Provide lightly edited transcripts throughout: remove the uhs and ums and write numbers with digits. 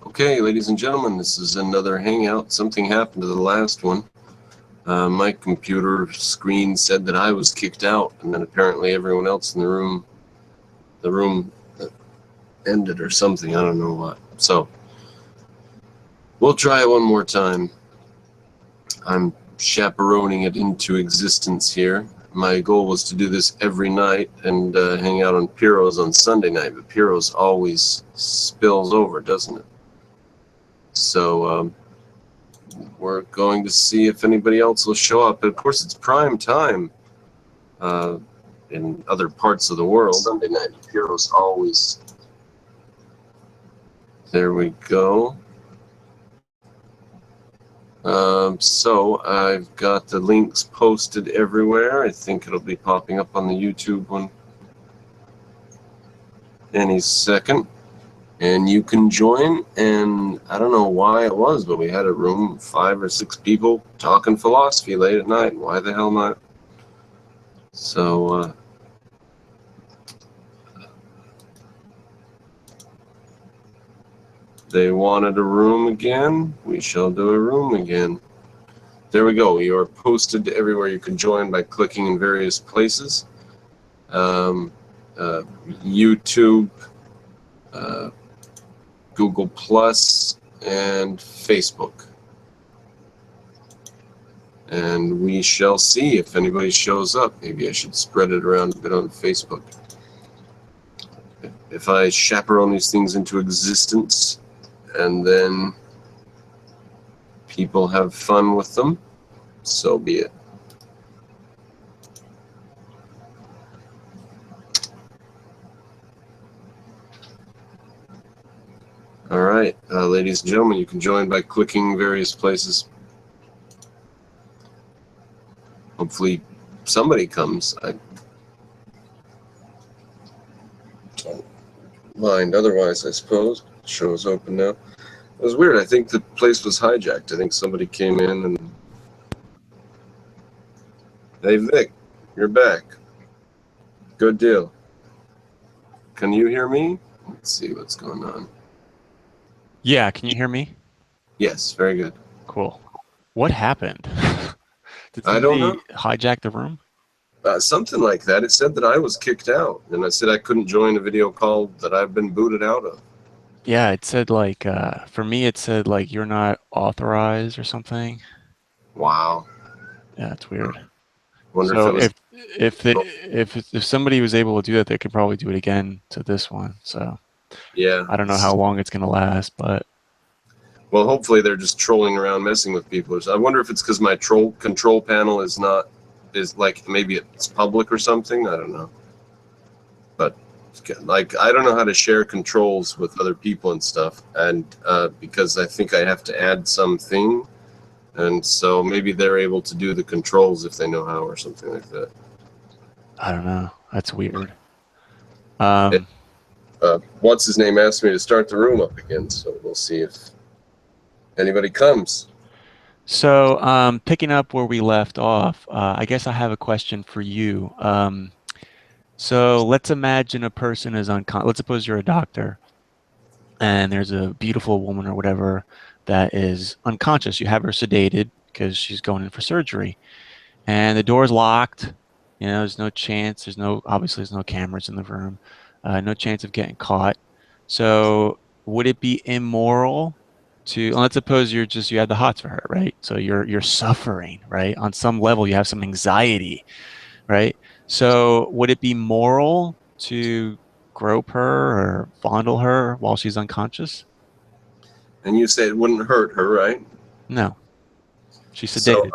Okay, ladies and gentlemen, this is another hangout. Something happened to the last one. My computer screen said that I was kicked out, and then apparently everyone else in the room ended or something. I don't know what. So we'll try it one more time. I'm chaperoning it into existence here. My goal was to do this every night and hang out on Pyrrho's on Sunday night, but Pyrrho's always spills over, doesn't it? So we're going to see if anybody else will show up. But of course, it's prime time in other parts of the world. Sunday night, Pyrrho's always. There we go. So I've got the links posted everywhere. I think it'll be popping up on the YouTube one any second. And you can join, and I don't know why it was, but we had a room, 5 or 6 people talking philosophy late at night. Why the hell not? So, they wanted a room again. We shall do a room again. There we go. You are posted everywhere. You can join by clicking in various places. YouTube, Google Plus, and Facebook. And we shall see if anybody shows up. Maybe I should spread it around a bit on Facebook. If I chaperone these things into existence and then people have fun with them, so be it. All right, ladies and gentlemen, you can join by clicking various places. Hopefully somebody comes. I don't mind otherwise, I suppose. The show is open now. It was weird. I think the place was hijacked. I think somebody came in and... Hey, Vic, you're back. Good deal. Can you hear me? Let's see what's going on. Yeah, can you hear me? Yes, very good. Cool. What happened? Did I don't know. Hijack the room? Something like that. It said that I was kicked out, and I said I couldn't join a video call that I've been booted out of. Yeah, it said like for me it said like you're not authorized or something. Wow. Yeah, it's weird. Wonder So if it was... if somebody was able to do that, they could probably do it again to this one. So yeah, I don't know how long it's gonna last, but well, hopefully they're just trolling around, messing with people. I wonder if it's because my control panel is like maybe it's public or something. I don't know, but like I don't know how to share controls with other people and stuff, and because I think I have to add something, and so maybe they're able to do the controls if they know how or something like that. I don't know. That's weird. What's his name asked me to start the room up again, so we'll see if anybody comes. So picking up where we left off, I guess I have a question for you. So let's imagine a person is unconscious. Let's suppose you're a doctor and there's a beautiful woman or whatever that is unconscious. You have her sedated because she's going in for surgery, and the door's locked. You know, there's no chance. Obviously there's no cameras in the room. No chance of getting caught. So would it be immoral to, let's suppose you had the hots for her, right? So you're suffering, right? On some level, you have some anxiety, right? So would it be moral to grope her or fondle her while she's unconscious? And you say it wouldn't hurt her, right? No, she's sedated.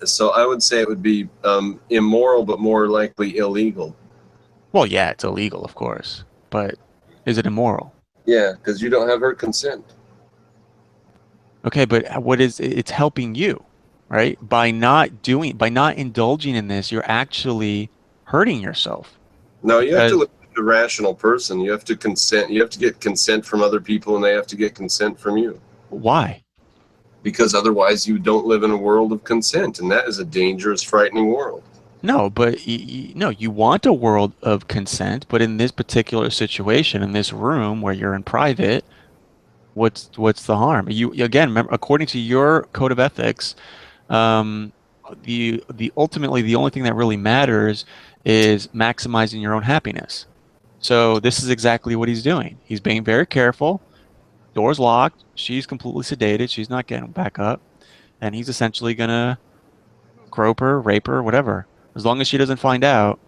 So I would say it would be immoral, but more likely illegal. Well, yeah, it's illegal, of course, but is it immoral? Yeah, because you don't have her consent. Okay, but it's helping you, right? By not indulging in this, you're actually hurting yourself. No, you have to look at a rational person. You have to consent. You have to get consent from other people, and they have to get consent from you. Why? Because otherwise you don't live in a world of consent, and that is a dangerous, frightening world. No, but you want a world of consent, but in this particular situation, in this room where you're in private, what's the harm? You again, remember, according to your code of ethics, um, the ultimately the only thing that really matters is maximizing your own happiness. So this is exactly what he's doing. He's being very careful. Door's locked. She's completely sedated. She's not getting back up, and he's essentially gonna grope her, rape her, whatever. As long as she doesn't find out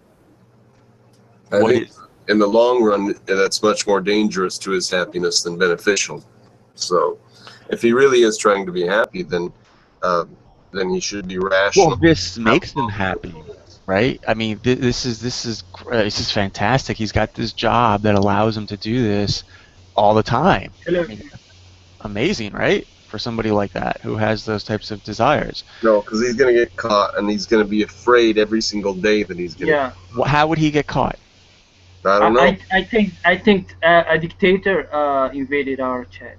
I what think is. in the long run, that's much more dangerous to his happiness than beneficial. So, if he really is trying to be happy, uh, then he should be Well, rational. this makes him happy, right? I mean, this is fantastic. He's got this job that allows him to do this all the time. Hello. I mean, amazing, right? For somebody like that who has those types of desires. No, because he's going to get caught, and he's going to be afraid every single day that he's going to. Yeah. How would he get caught? I don't know. I think a dictator invaded our chat.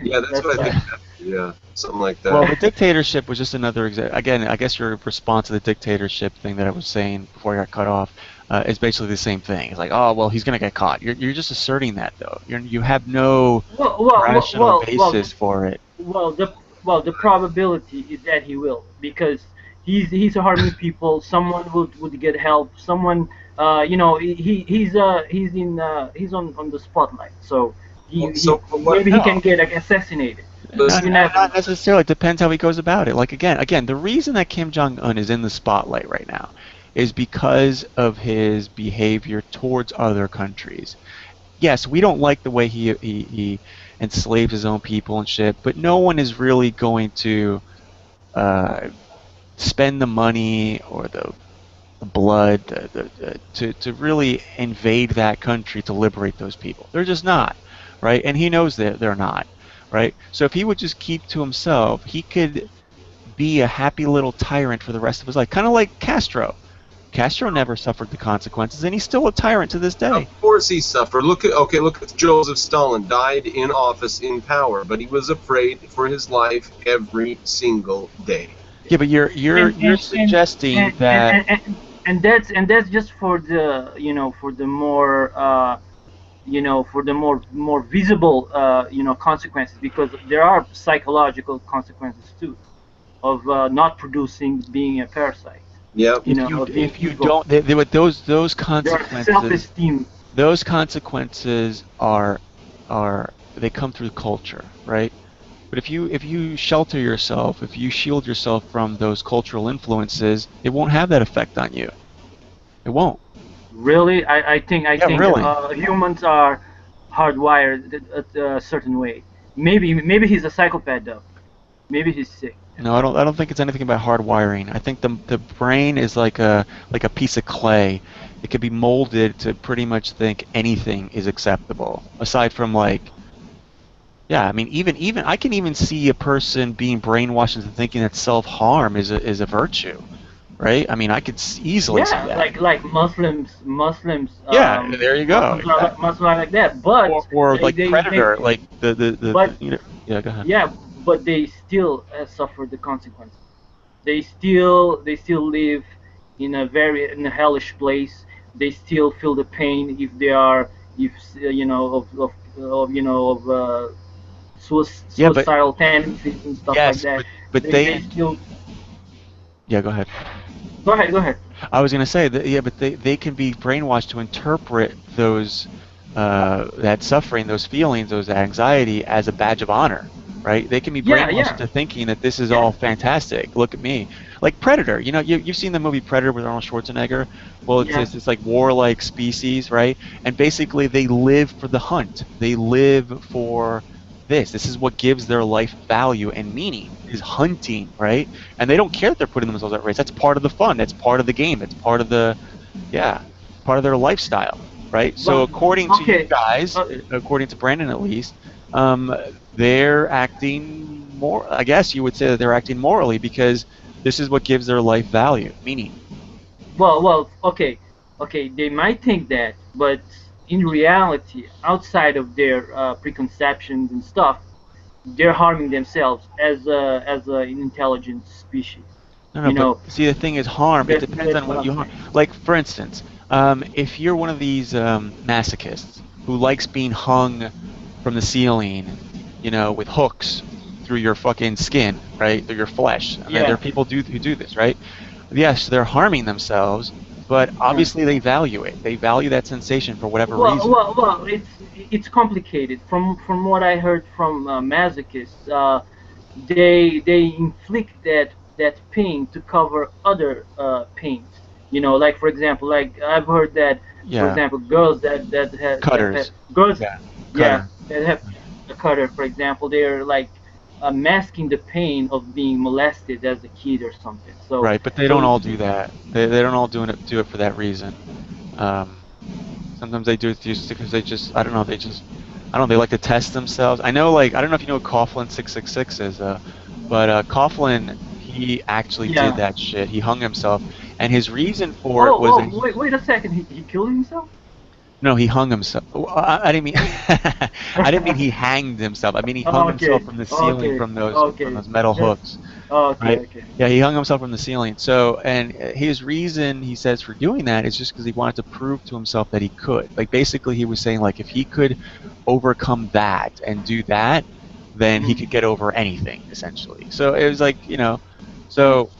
Yeah, that's what I think. Yeah, something like that. Well, the dictatorship was just another example. Again, I guess your response to the dictatorship thing that I was saying before I got cut off is basically the same thing. It's like, oh, well, he's going to get caught. You're just asserting that, though. You have no rational basis for it. Well, the probability is that he will, because he's harming people. Someone would get help. Someone, he's on the spotlight. So maybe he can get assassinated. Not necessarily. It depends how he goes about it. Like again, the reason that Kim Jong-un is in the spotlight right now is because of his behavior towards other countries. Yes, we don't like the way he enslaves his own people and shit, but no one is really going to spend the money or the blood to really invade that country to liberate those people. They're just not, right? And he knows that they're not, right? So if he would just keep to himself, he could be a happy little tyrant for the rest of his life, kind of like Castro. Castro never suffered the consequences, and he's still a tyrant to this day. Of course he suffered. Look at Joseph Stalin. Died in office, in power, but he was afraid for his life every single day. Yeah, but you're suggesting that. And that's just for the for the more for the more visible consequences, because there are psychological consequences too of not producing, being a parasite. Yeah. If you don't, those consequences. Self-esteem. Those consequences are they come through culture, right? But if you shelter yourself, if you shield yourself from those cultural influences, it won't have that effect on you. It won't. Really, I think really. Humans are hardwired a certain way. Maybe he's a psychopath though. Maybe he's sick. No, I don't think it's anything about hardwiring. I think the brain is like a piece of clay. It can be molded to pretty much think anything is acceptable, aside from like. Yeah, I mean, even I can even see a person being brainwashed into thinking that self-harm is a virtue, right? I mean, I could easily see that. like Muslims. Yeah, there you go. Muslims are like that, but or like Predator, like but, yeah, go ahead. Yeah, but they still suffer the consequences. They still live in a hellish place. They still feel the pain if they are suicidal tendencies and stuff like that. But they still. Yeah, go ahead. Go ahead. I was gonna say that, yeah, but they can be brainwashed to interpret those that suffering, those feelings, those anxiety as a badge of honor, right? They can be brainwashed into thinking that this is all fantastic. Look at me, like Predator. You know, you've seen the movie Predator with Arnold Schwarzenegger. Well, it's this like warlike species, right? And basically, they live for the hunt. They live for this. This is what gives their life value and meaning, is hunting, right? And they don't care that they're putting themselves at risk. That's part of the fun. That's part of the game. That's part of the, part of their lifestyle, right? So according to you guys, according to Brandon at least, they're acting more, I guess you would say that they're acting morally because this is what gives their life value, meaning. Well, okay, they might think that, but in reality, outside of their preconceptions and stuff, they're harming themselves as an intelligent species. No, but see, the thing is harm. It depends on what you harm. Like, for instance, if you're one of these masochists who likes being hung from the ceiling, you know, with hooks through your fucking skin, right, through your flesh. And there Yeah. are people who do this, right? Yes, they're harming themselves, but Yeah. obviously they value it. They value that sensation for whatever Well, reason. it's complicated. From what I heard from masochists, they inflict that pain to cover other pains. You know, like for example, like I've heard that, for Yeah, example, girls that have cutters. girls, Yeah, yeah, cutter. that have a cutter, for example, they're like masking the pain of being molested as a kid or something. Right, but they So don't all do that. They don't all do it for that reason. Um, Sometimes they do it just because they just, I don't know, I don't know, they like to test themselves. I know, like, I don't know if you know what Coughlin 666 is, but Coughlin, he actually did yeah. that shit. He hung himself, and his reason for it was that Oh, wait a second. He killed himself? no, he hung himself. I didn't mean, I didn't mean he hanged himself. I mean he hung himself Okay, from the ceiling okay, from okay. those metal That's hooks. okay, Right? okay. Yeah, he hung himself from the ceiling. So, and his reason, he says, for doing that is just because he wanted to prove to himself that he could. Like, basically, he was saying, like, if he could overcome that and do that, then he Mhm. could get over anything, essentially. So it was like, you know, so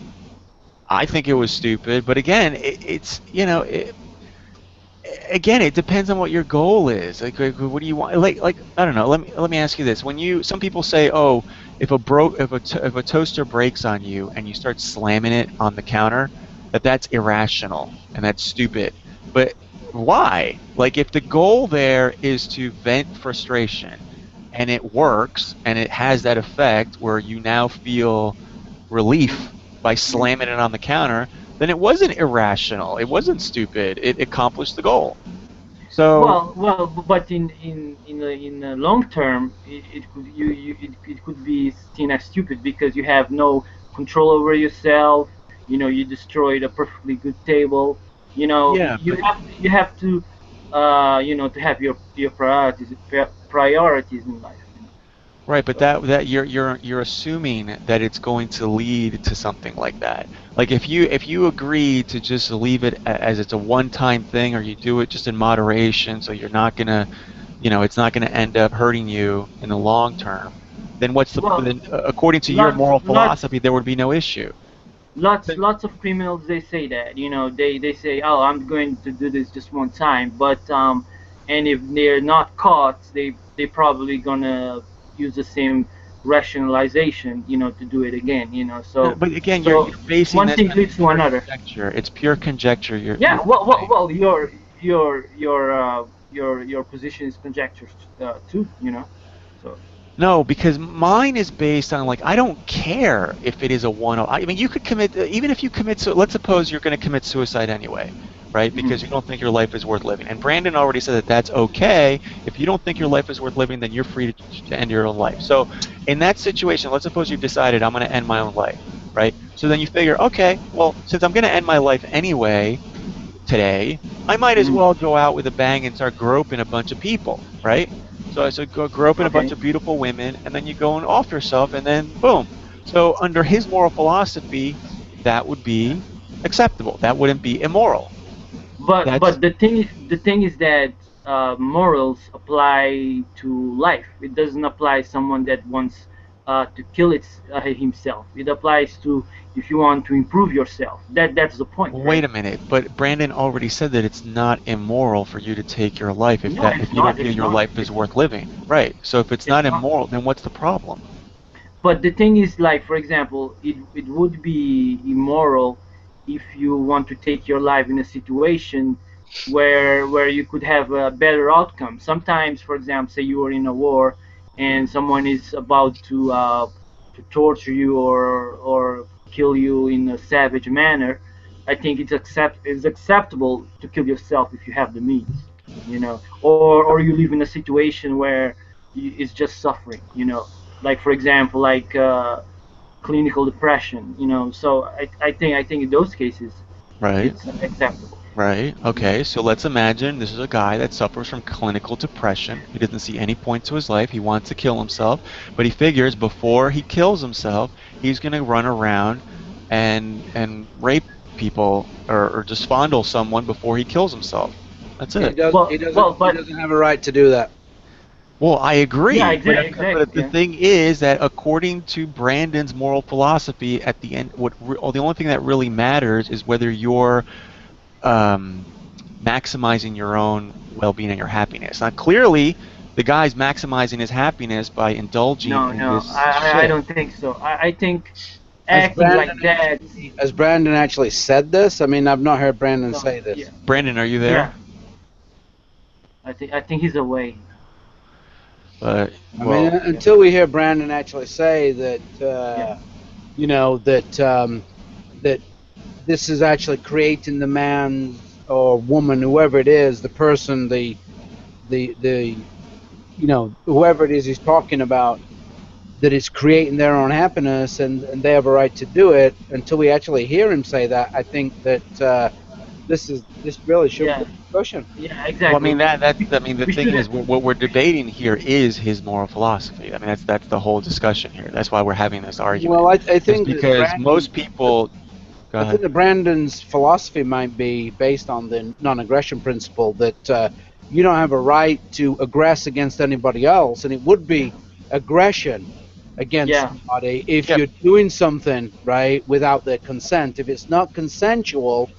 I think it was stupid. But again, it's, you know, again, it depends on what your goal is. Like, what do you want? Like I don't know. Let me ask you this: when you, some people say, oh, if a toaster breaks on you and you start slamming it on the counter, that's irrational and that's stupid. But why? Like, if the goal there is to vent frustration and it works and it has that effect where you now feel relief by Mhm. slamming it on the counter, then it wasn't irrational. It wasn't stupid. It accomplished the goal. So, But in the long term, it could it could be seen as stupid because you have no control over yourself. You know, you destroyed a perfectly good table. You know, yeah, but you have to, to have your priorities in life. You know, right, but so. that you're assuming that it's going to lead to something like that. Like, if you agree to just leave it as it's a one-time thing, or you do it just in moderation, so you're not gonna, you know, it's not gonna end up hurting you in the long term, then Well, then, according to your lots moral lots philosophy, there would be no issue. lots of criminals, they say that, they say, oh, I'm going to do this just one time, but and if they're not caught, they probably gonna use the same rationalization, to do it again, No, so but again, so you're basing one this thing on leads to pure another. conjecture. It's pure conjecture. Yeah, You're well, saying. your position is conjecture, too, so. No, because mine is based on, like, I don't care if it is a one-off. I mean, you could commit, even if you commit, so let's suppose you're going to commit suicide anyway, right? Mhm. Because you don't think your life is worth living. And Brandon already said that that's okay. If you don't think your life is worth living, then you're free to end your own life. So in that situation, let's suppose you've decided I'm going to end my own life, right? So then you figure, okay, well, since I'm going to end my life anyway today, I might as Mhm. well go out with a bang and start groping a bunch of people, right? So I said, go groping a bunch Okay. of beautiful women, and then you go and off yourself, and then boom. So under his moral philosophy, that would be acceptable. That wouldn't be immoral. But That's the thing is that morals apply to life. It doesn't apply someone that wants to kill himself. It applies to if you want to improve yourself. That's the point, Well, wait right? a minute. But Brandon already said that it's not immoral for you to take your life No, if it's you don't not. feel It's your not. life is worth living, right? So if it's not It's not. immoral, then what's the problem? But the thing is, like, for example, it would be immoral if you want to take your life in a situation where you could have a better outcome. Sometimes, for example, say you are in a war and someone is about to torture you or kill you in a savage manner. I think it's acceptable to kill yourself if you have the means, or you live in a situation where it's just suffering, like for example, like clinical depression, so I think in those cases Right? it's acceptable. Right. Okay. So let's imagine this is a guy that suffers from clinical depression. He doesn't see any point to his life. He wants to kill himself, but he figures before he kills himself, he's going to run around and rape people, or just fondle someone before he kills himself. That's He it. does. well He doesn't. well He but doesn't have a right to do that. Well, I agree. Yeah, But exactly. the thing is that according to Brandon's moral philosophy, at the end, the only thing that really matters is whether you're um, maximizing your own well-being and your happiness. Now, clearly, the guy's maximizing his happiness by indulging No, in no, this I shit. don't think so. I think Has acting Brandon like that. actually said this? I mean, I've not heard Brandon No, say yeah, this. Brandon, are you yeah. there? I think he's away. But I mean, well, yeah. until we hear Brandon actually say that, Yeah, you know, that this is actually creating the man or woman, whoever it is, the person, the you know, whoever it is he's talking about, that is creating their own happiness, and they have a right to do it. Until we actually hear him say that, I think that this really shouldn't yeah, be a discussion. yeah. Well, I Exactly. mean I mean the We thing should. is what we're debating here is his moral philosophy. I mean that's the whole discussion here. That's why we're having this Well, argument. I Is think that because most people go I think ahead. that Brandon's philosophy might be based on the non-aggression principle, that you don't have a right to aggress against anybody else, and it would be aggression against Yeah, somebody if Yep. you're doing something right without their consent. If it's not consensual,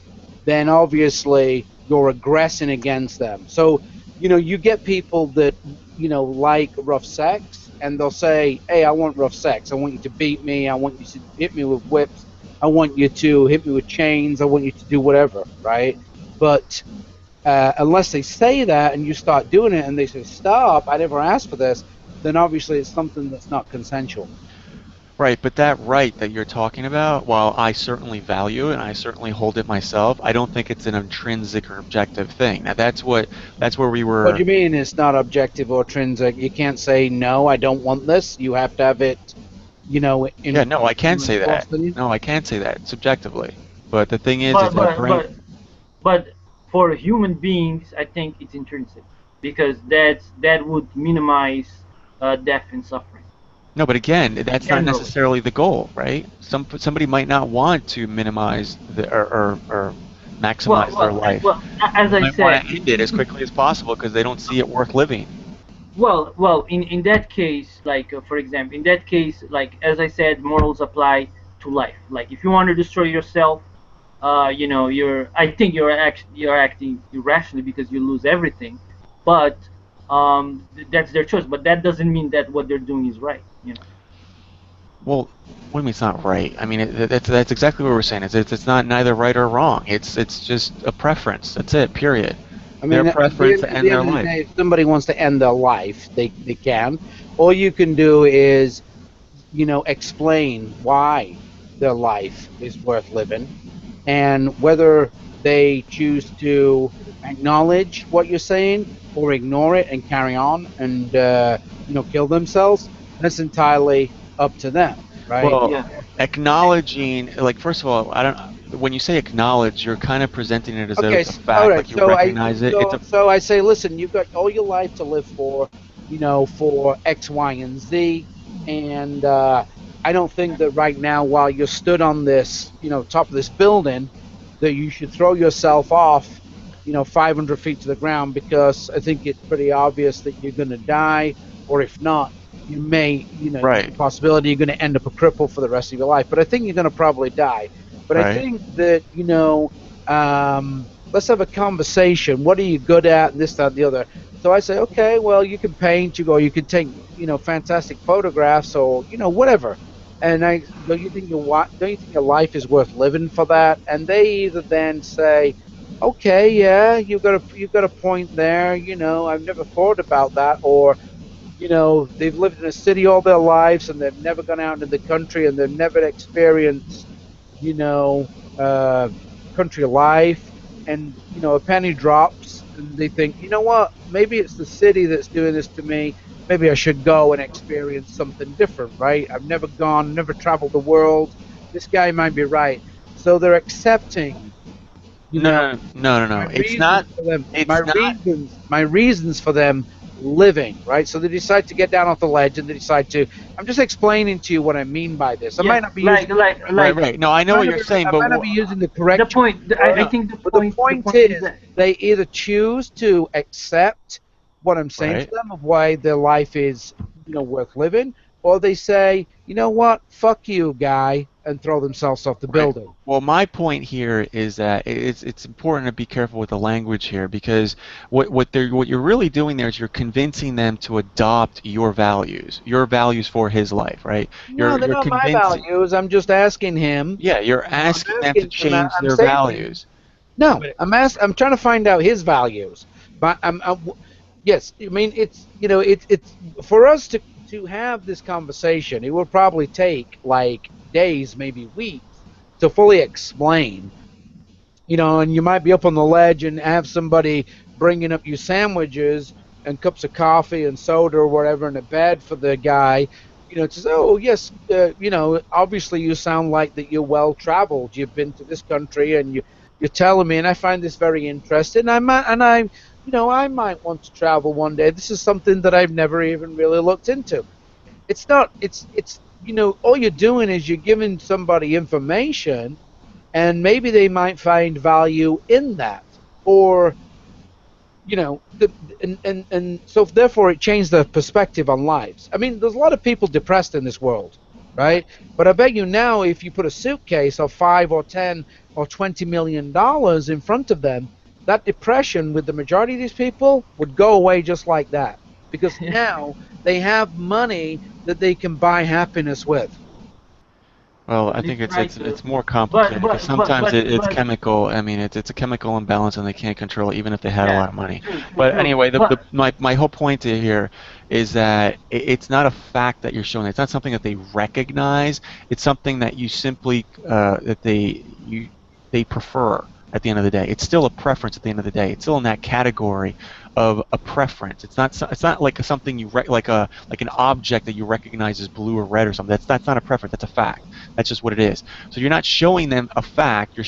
then obviously you're aggressing against them. So, you know, you get people that, you know, like rough sex, and they'll say, hey, I want rough sex. I want you to beat me. I want you to hit me with whips. I want you to hit me with chains. I want you to do whatever, right? But unless they say that and you start doing it and they say, stop, I never asked for this, then obviously it's something that's not consensual. Right, but that right that you're talking about, while I certainly value it and I certainly hold it myself, I don't think it's an intrinsic or objective thing. Now that's where we What do were. you mean it's not objective or intrinsic? You can't say, no, I don't want this. You have to have it, you know, Yeah, no, I can say that. enforced on you. No, I can say that subjectively. But the thing is but that but brain. but but for human beings, I think it's intrinsic because that would minimize death and suffering No, but again, that's not generally. necessarily the goal, right? Somebody might not want to minimize or Well, maximize their well, life. well. As They I might want said, to end it as quickly as possible because they don't see it worth living. well. In that case, like for example, in that case, like as I said, morals apply to life. Like if you want to destroy yourself, I think you're acting irrationally because you lose everything, but that's their choice. But that doesn't mean that what they're doing is right. Well, what do you mean it's not right? I mean, that's exactly what we're saying. It's not neither right or wrong. It's just a preference. That's it. Period. I Their mean, preference to at end the their end of the life. day, if somebody wants to end their life, they can. All you can do is, you know, explain why their life is worth living, and whether they choose to acknowledge what you're saying or ignore it and carry on and you know, kill themselves. That's entirely up to them, right? Well, Yeah. acknowledging, like, first of all, I don't. When you say acknowledge, you're kind of presenting it as though Okay, it's a all fact, right. like you recognize it. It's a So I say, listen, you've got all your life to live for, you know, for X, Y, and Z, and I don't think that right now, while you're stood on this, you know, top of this building, that you should throw yourself off, you know, 500 feet to the ground, because I think it's pretty obvious that you're going to die, or if not, you may, you know, there's a right, possibility you're going to end up a cripple for the rest of your life. But I think you're going to probably die. But I right. think that, you know, let's have a conversation. What are you good at? And this, that, and the other. So I say, okay, well, you can paint, you can take, you know, fantastic photographs, or, you know, whatever. And don't you think your life is worth living for that? And they either then say, okay, yeah, you've got a point there. You know, I've never thought about that. Or, you know, they've lived in a city all their lives and they've never gone out into the country and they've never experienced, you know, uh, country life, and, you know, a penny drops and they think, you know what, maybe it's the city that's doing this to me. Maybe I should go and experience something different, right? I've never gone, never traveled the world. This guy might be right. So they're accepting, you No, know, no, no, no, my no. It's reasons not. for them, It's not. my reasons for them living, right? So they decide to get down off the ledge and they decide to. I'm just explaining to you what I mean by this. I Yeah. might not be using the correct. Right, right. No, I know what you're saying, I but might not be using the The correct point. word, I no. think the but the point. The point point is is that. they either choose to accept what I'm saying Right. to them of why their life is, worth living, or they say, you know what, fuck you, guy, and throw themselves off the Right. building. Well, my point here is that it's important to be careful with the language here, because what you're really doing there is you're convincing them to adopt your values for his life, right? No, they're You're not my convincing. values. I'm just asking him. Yeah, you're I'm asking them to asking him. change I'm their saying to him, values. no, But I'm trying to find out his values. But yes, I mean it's for us to have this conversation. It will probably take like days, maybe weeks, to fully explain. And you might be up on the ledge and have somebody bringing up you sandwiches and cups of coffee and soda or whatever in a bed for the guy. To say, oh yes, obviously you sound like that you're well traveled. You've been to this country and you're telling me, and I find this very interesting. I might want to travel one day. This is something that I've never even really looked into. It's not. It's all you're doing is you're giving somebody information, and maybe they might find value in that, or and so therefore it changed their perspective on lives. I mean, there's a lot of people depressed in this world, right? But I bet you now, if you put a suitcase of $5 or $10 or $20 million in front of them, that depression with the majority of these people would go away just like that, because now they have money that they can buy happiness with. well, I They think try to, it's more complicated, because sometimes it's but chemical. I mean, it's a chemical imbalance, and they can't control it even if they had a yeah, lot of money. true, But true. anyway, But my whole point here is that it's not a fact that you're showing. It's not something that they recognize. It's something that you simply that they prefer at the end of the day. It's still a preference at the end of the day. It's still in that category of a preference. It's not like something like an object that you recognize as blue or red or something. That's not a preference. That's a fact. That's just what it is. So you're not showing them a fact. You're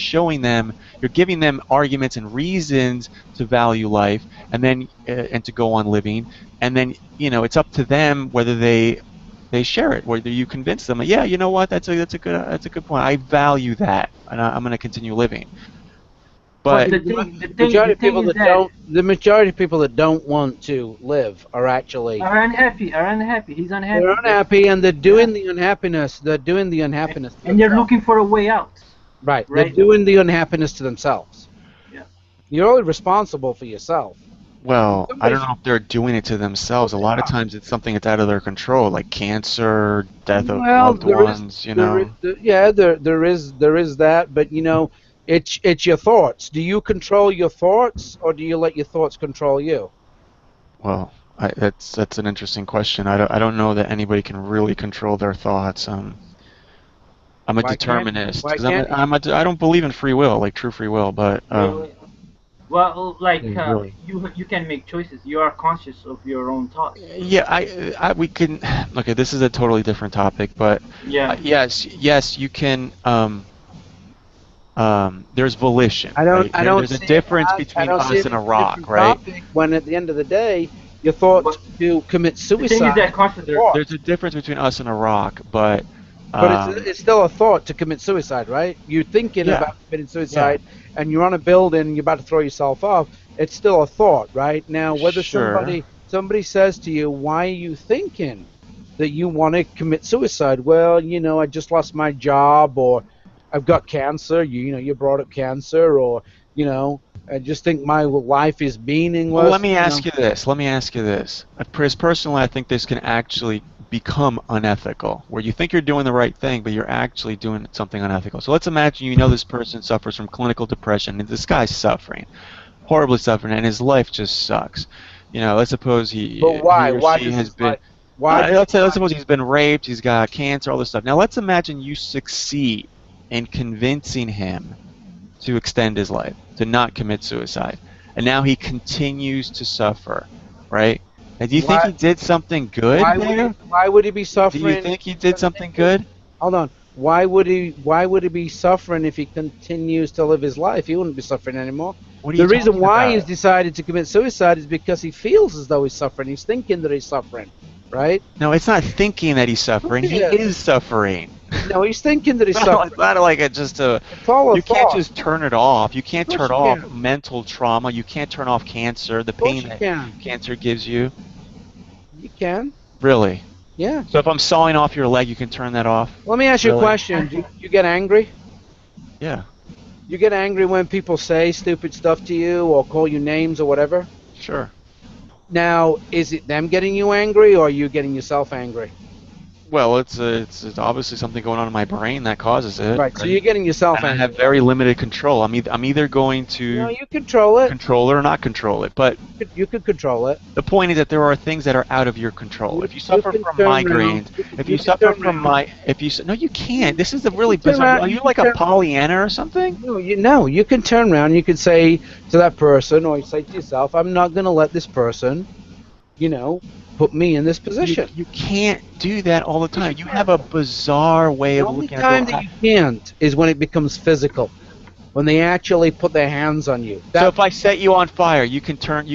giving them arguments and reasons to value life, and then and to go on living, and then it's up to them whether they share it, whether you convince them, yeah, you know what, that's a good point. I value that, and I'm going to continue living. But the thing is that The majority of people that don't want to live are actually are unhappy. He's unhappy. they're unhappy, and they're doing the unhappiness. They're doing the unhappiness, to and they're themselves. looking for a way out. Right. Right. They're doing the unhappiness to themselves. Yeah. You're only responsible for yourself. well, I don't know if they're doing it to themselves. A lot of Yeah. times it's something that's out of their control, like cancer, death of Well, loved ones. there is that, but it's your thoughts. Do you control your thoughts, or do you let your thoughts control you? Well, that's an interesting question. I don't know that anybody can really control their thoughts. I'm a Why can't- determinist, why 'cause can't- I don't believe in free will, like true free will, but Well, like Really. you can make choices. You are conscious of your own thoughts. yeah, we can. Okay, this is a totally different topic, but Yeah. yes, you can. There's volition. I don't. Right? I don't. There's see a difference it as- I between don't see us it and a as rock, different right? topic, when at the end of the day, your thoughts But to commit the thing is suicide. that conscious. There's a difference between us and a rock, but But it's still a thought to commit suicide, right? You're thinking Yeah. about committing suicide, and you're on a building and you're about to throw yourself off. It's still a thought, right? Now, whether Sure. somebody says to you, "Why are you thinking that you want to commit suicide?" Well, I just lost my job, or I've got cancer. You brought up cancer, or I just think my life is meaningless. Well, let me ask you this. Personally, I think this can actually become unethical, where you think you're doing the right thing, but you're actually doing something unethical. So let's imagine this person suffers from clinical depression, and this guy's suffering, horribly suffering, and his life just sucks. Let's suppose But why? he or Why she does has his been. life- Why? Let's suppose he's been raped, he's got cancer, all this stuff. Now let's imagine you succeed in convincing him to extend his life, to not commit suicide, and now he continues to suffer, right? And do you think Why- he did something good there? Why would he be Do suffering? you think he did something good? Hold on. Why would he be suffering if he continues to live his life? He wouldn't be suffering anymore. What are you The reason talking why about? he's decided to commit suicide is because he feels as though he's suffering. He's thinking that he's suffering, right? No, it's not thinking that he's suffering. He Yeah. is suffering. No, he's thinking that he's It's not, suffering. it's not like it's just a. It's all a You can't thought. just turn it off. You can't Of course turn you off can. mental trauma. You can't turn off cancer, the Of course pain you that can. cancer gives you. You can. Really? Yeah. So if I'm sawing off your leg, you can turn that off? Let me ask you a Really? question. Do you get angry? Yeah. You get angry when people say stupid stuff to you or call you names or whatever? Sure. Now, is it them getting you angry or are you getting yourself angry? Well, it's obviously something going on in my brain that causes it. Right, so you're getting yourself And I angry. have very limited control. I'm either going to No, you control it. control it or not control it. But You could control it. the point is that there are things that are out of your control. If you suffer can from turn migraines, around. if You you can suffer turn from around. no, you can't. This is a really can turn bizarre. around. Are You you can like a turn- Pollyanna or something? No, you can turn around. You could say to that person, or you say to yourself, "I'm not going to let this person, put me in this position." You can't do that all the time. You have a bizarre way The of only looking time at that you can't is when it becomes physical, when they actually put their hands on you. So if I set you on fire, you can turn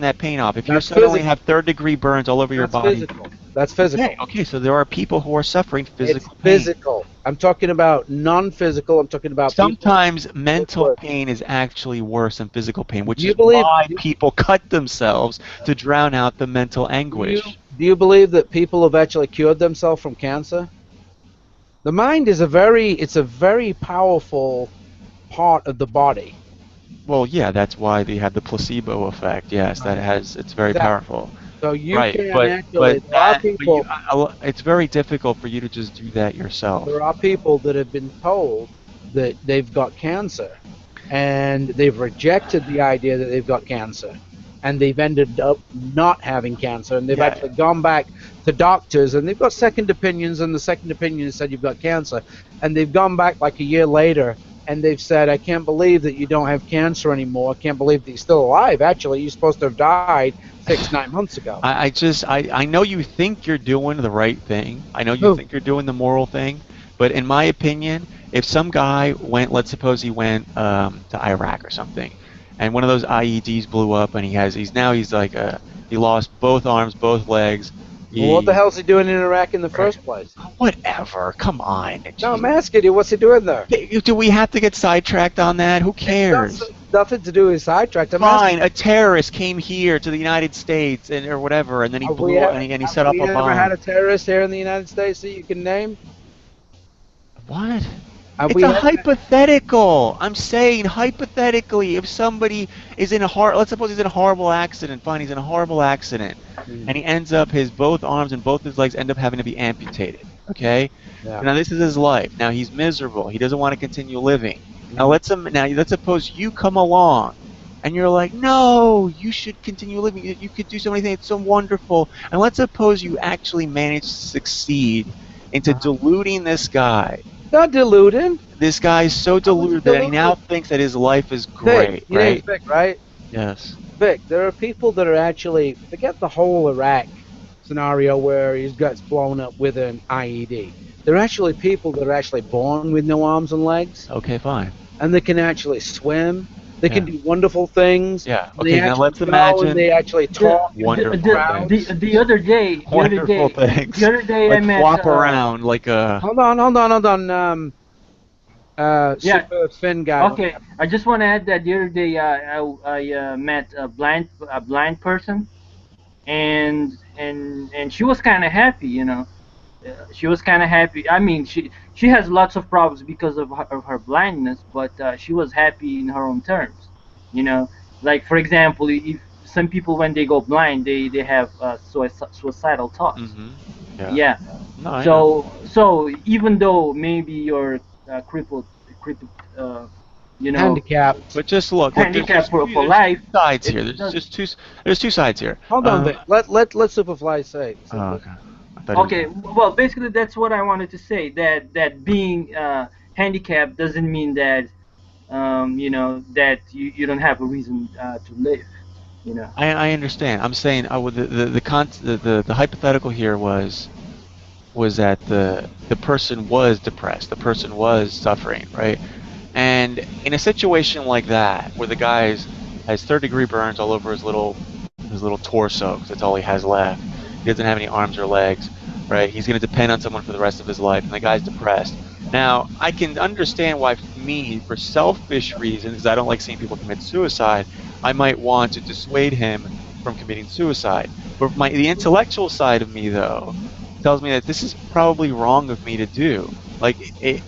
that pain off. If you That's suddenly physical. have third-degree burns all over your That's body. physical. That's physical. Okay, so there are people who are suffering It's physical pain. physical. I'm talking about non-physical. I'm talking about people. Sometimes mental worse. pain is actually worse than physical pain, which Do you is believe- why do- people cut themselves to drown out the mental Do anguish. you believe that people have actually cured themselves from cancer? The mind is a very powerful part of the body. Well, yeah, that's why they have the placebo effect. Yes, it's very Exactly. powerful. So you Right, can but actually. There are people. it's very difficult for you to just do that yourself. There are people that have been told that they've got cancer, and they've rejected the idea that they've got cancer, and they've ended up not having cancer, and they've Yeah. actually gone back to doctors, and they've got second opinions, and the second opinion said you've got cancer, and they've gone back like a year later, and they've said, "I can't believe that you don't have cancer anymore. I can't believe that you're still alive. Actually, you're supposed to have died 6-9 months ago." I know you think you're doing the right thing. I know you Who? think you're doing the moral thing, but in my opinion, if some guy went, let's suppose he went to Iraq or something, and one of those IEDs blew up, and he's like he lost both arms, both legs. Well, what the hell's he doing in Iraq in the first place? Whatever. Come on. No, I'm asking you, what's he doing there? Do we have to get sidetracked on that? Who cares? Nothing to do with sidetracked. Fine, a terrorist came here to the United States or whatever, and then he blew up and he set up a bomb. Have we ever had a terrorist here in the United States that you can name? What? Have It's we a had- hypothetical. I'm saying hypothetically, if somebody is in let's suppose he's in a horrible accident. Fine, he's in a horrible accident, and he ends up both arms and both his legs end up having to be amputated. Okay. Yeah. Now this is his life. Now he's miserable. He doesn't want to continue living. Now let's suppose you come along, and you're like, no, you should continue living. You could do so many things. It's so wonderful. And let's suppose you actually manage to succeed into deluding this guy. Not deluding. This guy's so deluded that he now thinks that his life is great, Vic, right? Vic, right? Yes. Vic, there are people that are actually, forget the whole Iraq scenario where his gut's blown up with an IED. There are actually people that are actually born with no arms and legs, Okay, fine. and they can actually swim. They can do wonderful things. Yeah. They Okay, now actually let's go imagine and they actually talk. wonderful things. The other day, Wonderful things. the other day I Like met. flop around like a. Hold on. Yeah. Super Finn guy. Okay, I just want to add that the other day I met a blind person, and she was kind of happy, she was kind of happy. I mean, she has lots of problems because of her blindness, but she was happy in her own terms, Like for example, if some people when they go blind, they have suicidal thoughts. Mm-hmm. Yeah. No, I know. So even though maybe you're crippled, Handicapped. But just look. handicapped for there's life. two sides it here. There's does- just two. There's two sides here. Hold on, Vic. Let Superfly say. Oh, okay. I thought Okay, well, basically that's what I wanted to say. That being handicapped doesn't mean that that you don't have a reason to live. I understand. I'm saying the hypothetical here was that the person was depressed, the person was suffering, right? And in a situation like that, where the guy has third-degree burns all over his little torso, 'cause that's all he has left. He doesn't have any arms or legs. right? He's going to depend on someone for the rest of his life, and the guy's depressed. Now, I can understand why, for me, for selfish reasons, because I don't like seeing people commit suicide, I might want to dissuade him from committing suicide. But the intellectual side of me, though, tells me that this is probably wrong of me to do. Like, it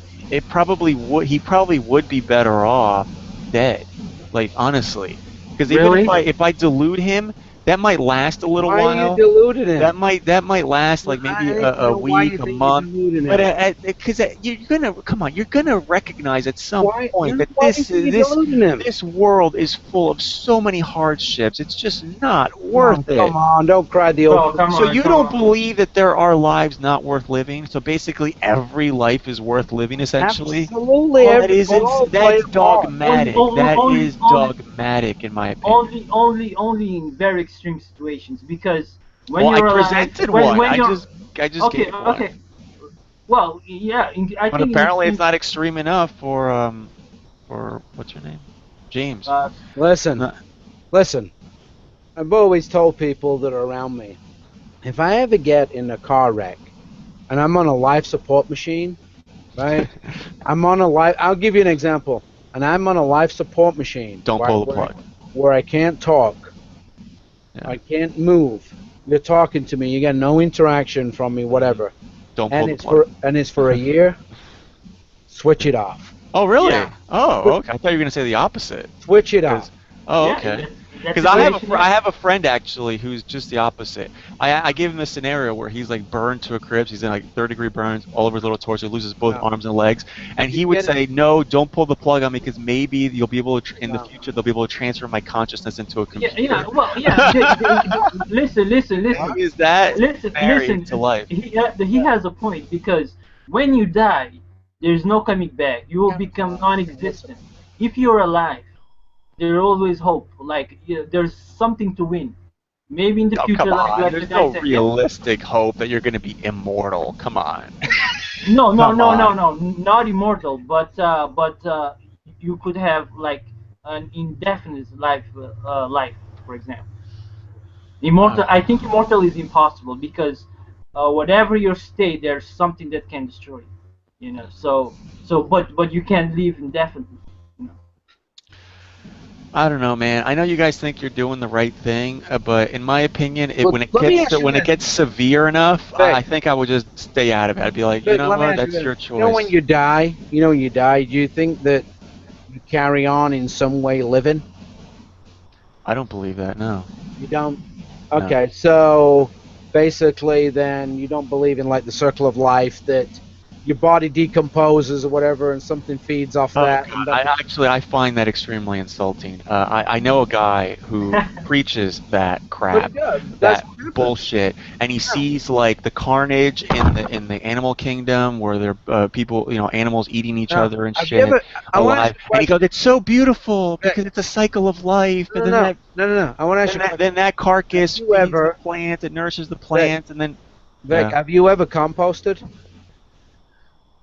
probably would. He probably would be better off dead. Like, honestly, because even Really? if I delude him, that might last a little Why while. are you deluding him? That might last like maybe I a don't know why week, you a think month. you're deluding But him. because you're gonna come on, you're gonna recognize at some point that why do you think you're deluding him? this world is full of so many hardships. It's just not Oh, worth it. come on, don't cry the Oh, old. come So on, you come don't on. believe that there are lives not worth living? So basically, every life is worth living, essentially. Absolutely, Well, That's dogmatic. That is only, dogmatic, in my opinion. only in very extreme situations, because when Well, I you're alive, presented one. when I you're just okay, gave one. okay. Well, yeah, I But think in apparently, it's extreme. not extreme enough for what's your name, James. Listen, No- listen. I've always told people that are around me, if I ever get in a car wreck and I'm on a life support machine, right? I'll give you an example. And I'm on a life support machine. Don't pull the plug. Where I can't talk. Yeah. I can't move. You're talking to me. You get no interaction from me, whatever. Don't pull the plug. And it's for a year. Switch it off. Oh, really? Yeah. Oh, okay. I thought you were gonna say the opposite. Switch it off. Oh, Yeah, okay. that Because I situation, have a friend actually who's just the opposite. I gave him a scenario where he's like burned to a crisp. He's in like third-degree burns all over his little torso. He loses both No. arms and legs, and he would say, "No, don't pull the plug on me because maybe you'll be able to in the future they'll be able to transfer my consciousness into a computer." Yeah. Well, yeah. Listen. Is that married Listen. to life? He has a point, because when you die, there's no coming back. You will become non-existent. If you're alive, there's always hope. Like, there's something to win. Maybe in the Oh, future, come on. like There's the guy no said. realistic hope that you're going to be immortal. Come on. No, Come not immortal, but you could have like an indefinite life, for example. Immortal. I think immortal is impossible, because whatever your state, there's something that can destroy you. But you can live indefinitely. I don't know, man. I know you guys think you're doing the right thing, but in my opinion, Well, when it let me ask you this. gets severe enough, Vic. I think I would just stay out of it. I'd be like, you Vic, know let me what? ask you That's this. your choice. You know when you die, do you think that you carry on in some way living? I don't believe that. No. You don't? Okay, so basically then you don't believe in like the circle of life, that your body decomposes or whatever and something feeds off that. God. And that I find that extremely insulting. I know a guy who preaches that crap, that bullshit, and he sees like the carnage in the animal kingdom where there are people, animals eating each other and shit alive, and he goes, "It's so beautiful because it's a cycle of life." And then No. I want to ask you. then that carcass feeds the plant, it nourishes the plant, and then. Vic, have you ever composted?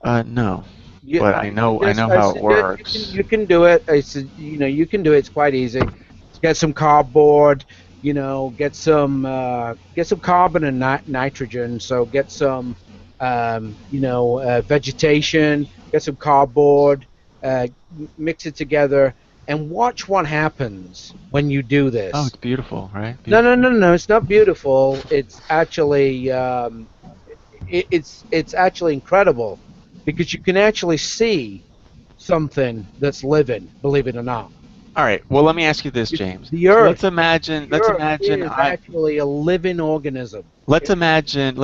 No. But I know how it works. You can do it. You can do it. It's quite easy. Get some cardboard. Get some carbon and nitrogen. So get some vegetation. Get some cardboard. Mix it together and watch what happens when you do this. Oh, it's beautiful, right? Beautiful. No. It's not beautiful. It's actually it's actually incredible. Because you can actually see something that's living, believe it or not. All right. Well, let me ask you this, James. The Earth. Let's imagine. Is actually a living organism. Let's imagine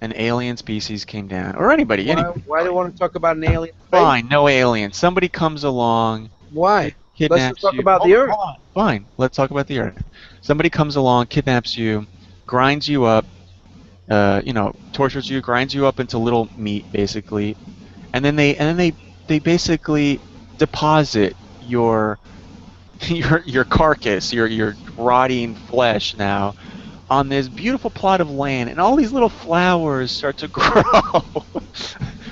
an alien species came down, or anybody. Why do you want to talk about an alien? Fine, no alien. Somebody comes along. Why? Kidnaps Let's talk you. about the Earth. Fine. Let's talk about the Earth. Somebody comes along, kidnaps you, grinds you up. Tortures you, grinds you up into little meat, basically, and then they basically deposit your carcass, your rotting flesh now, on this beautiful plot of land, and all these little flowers start to grow,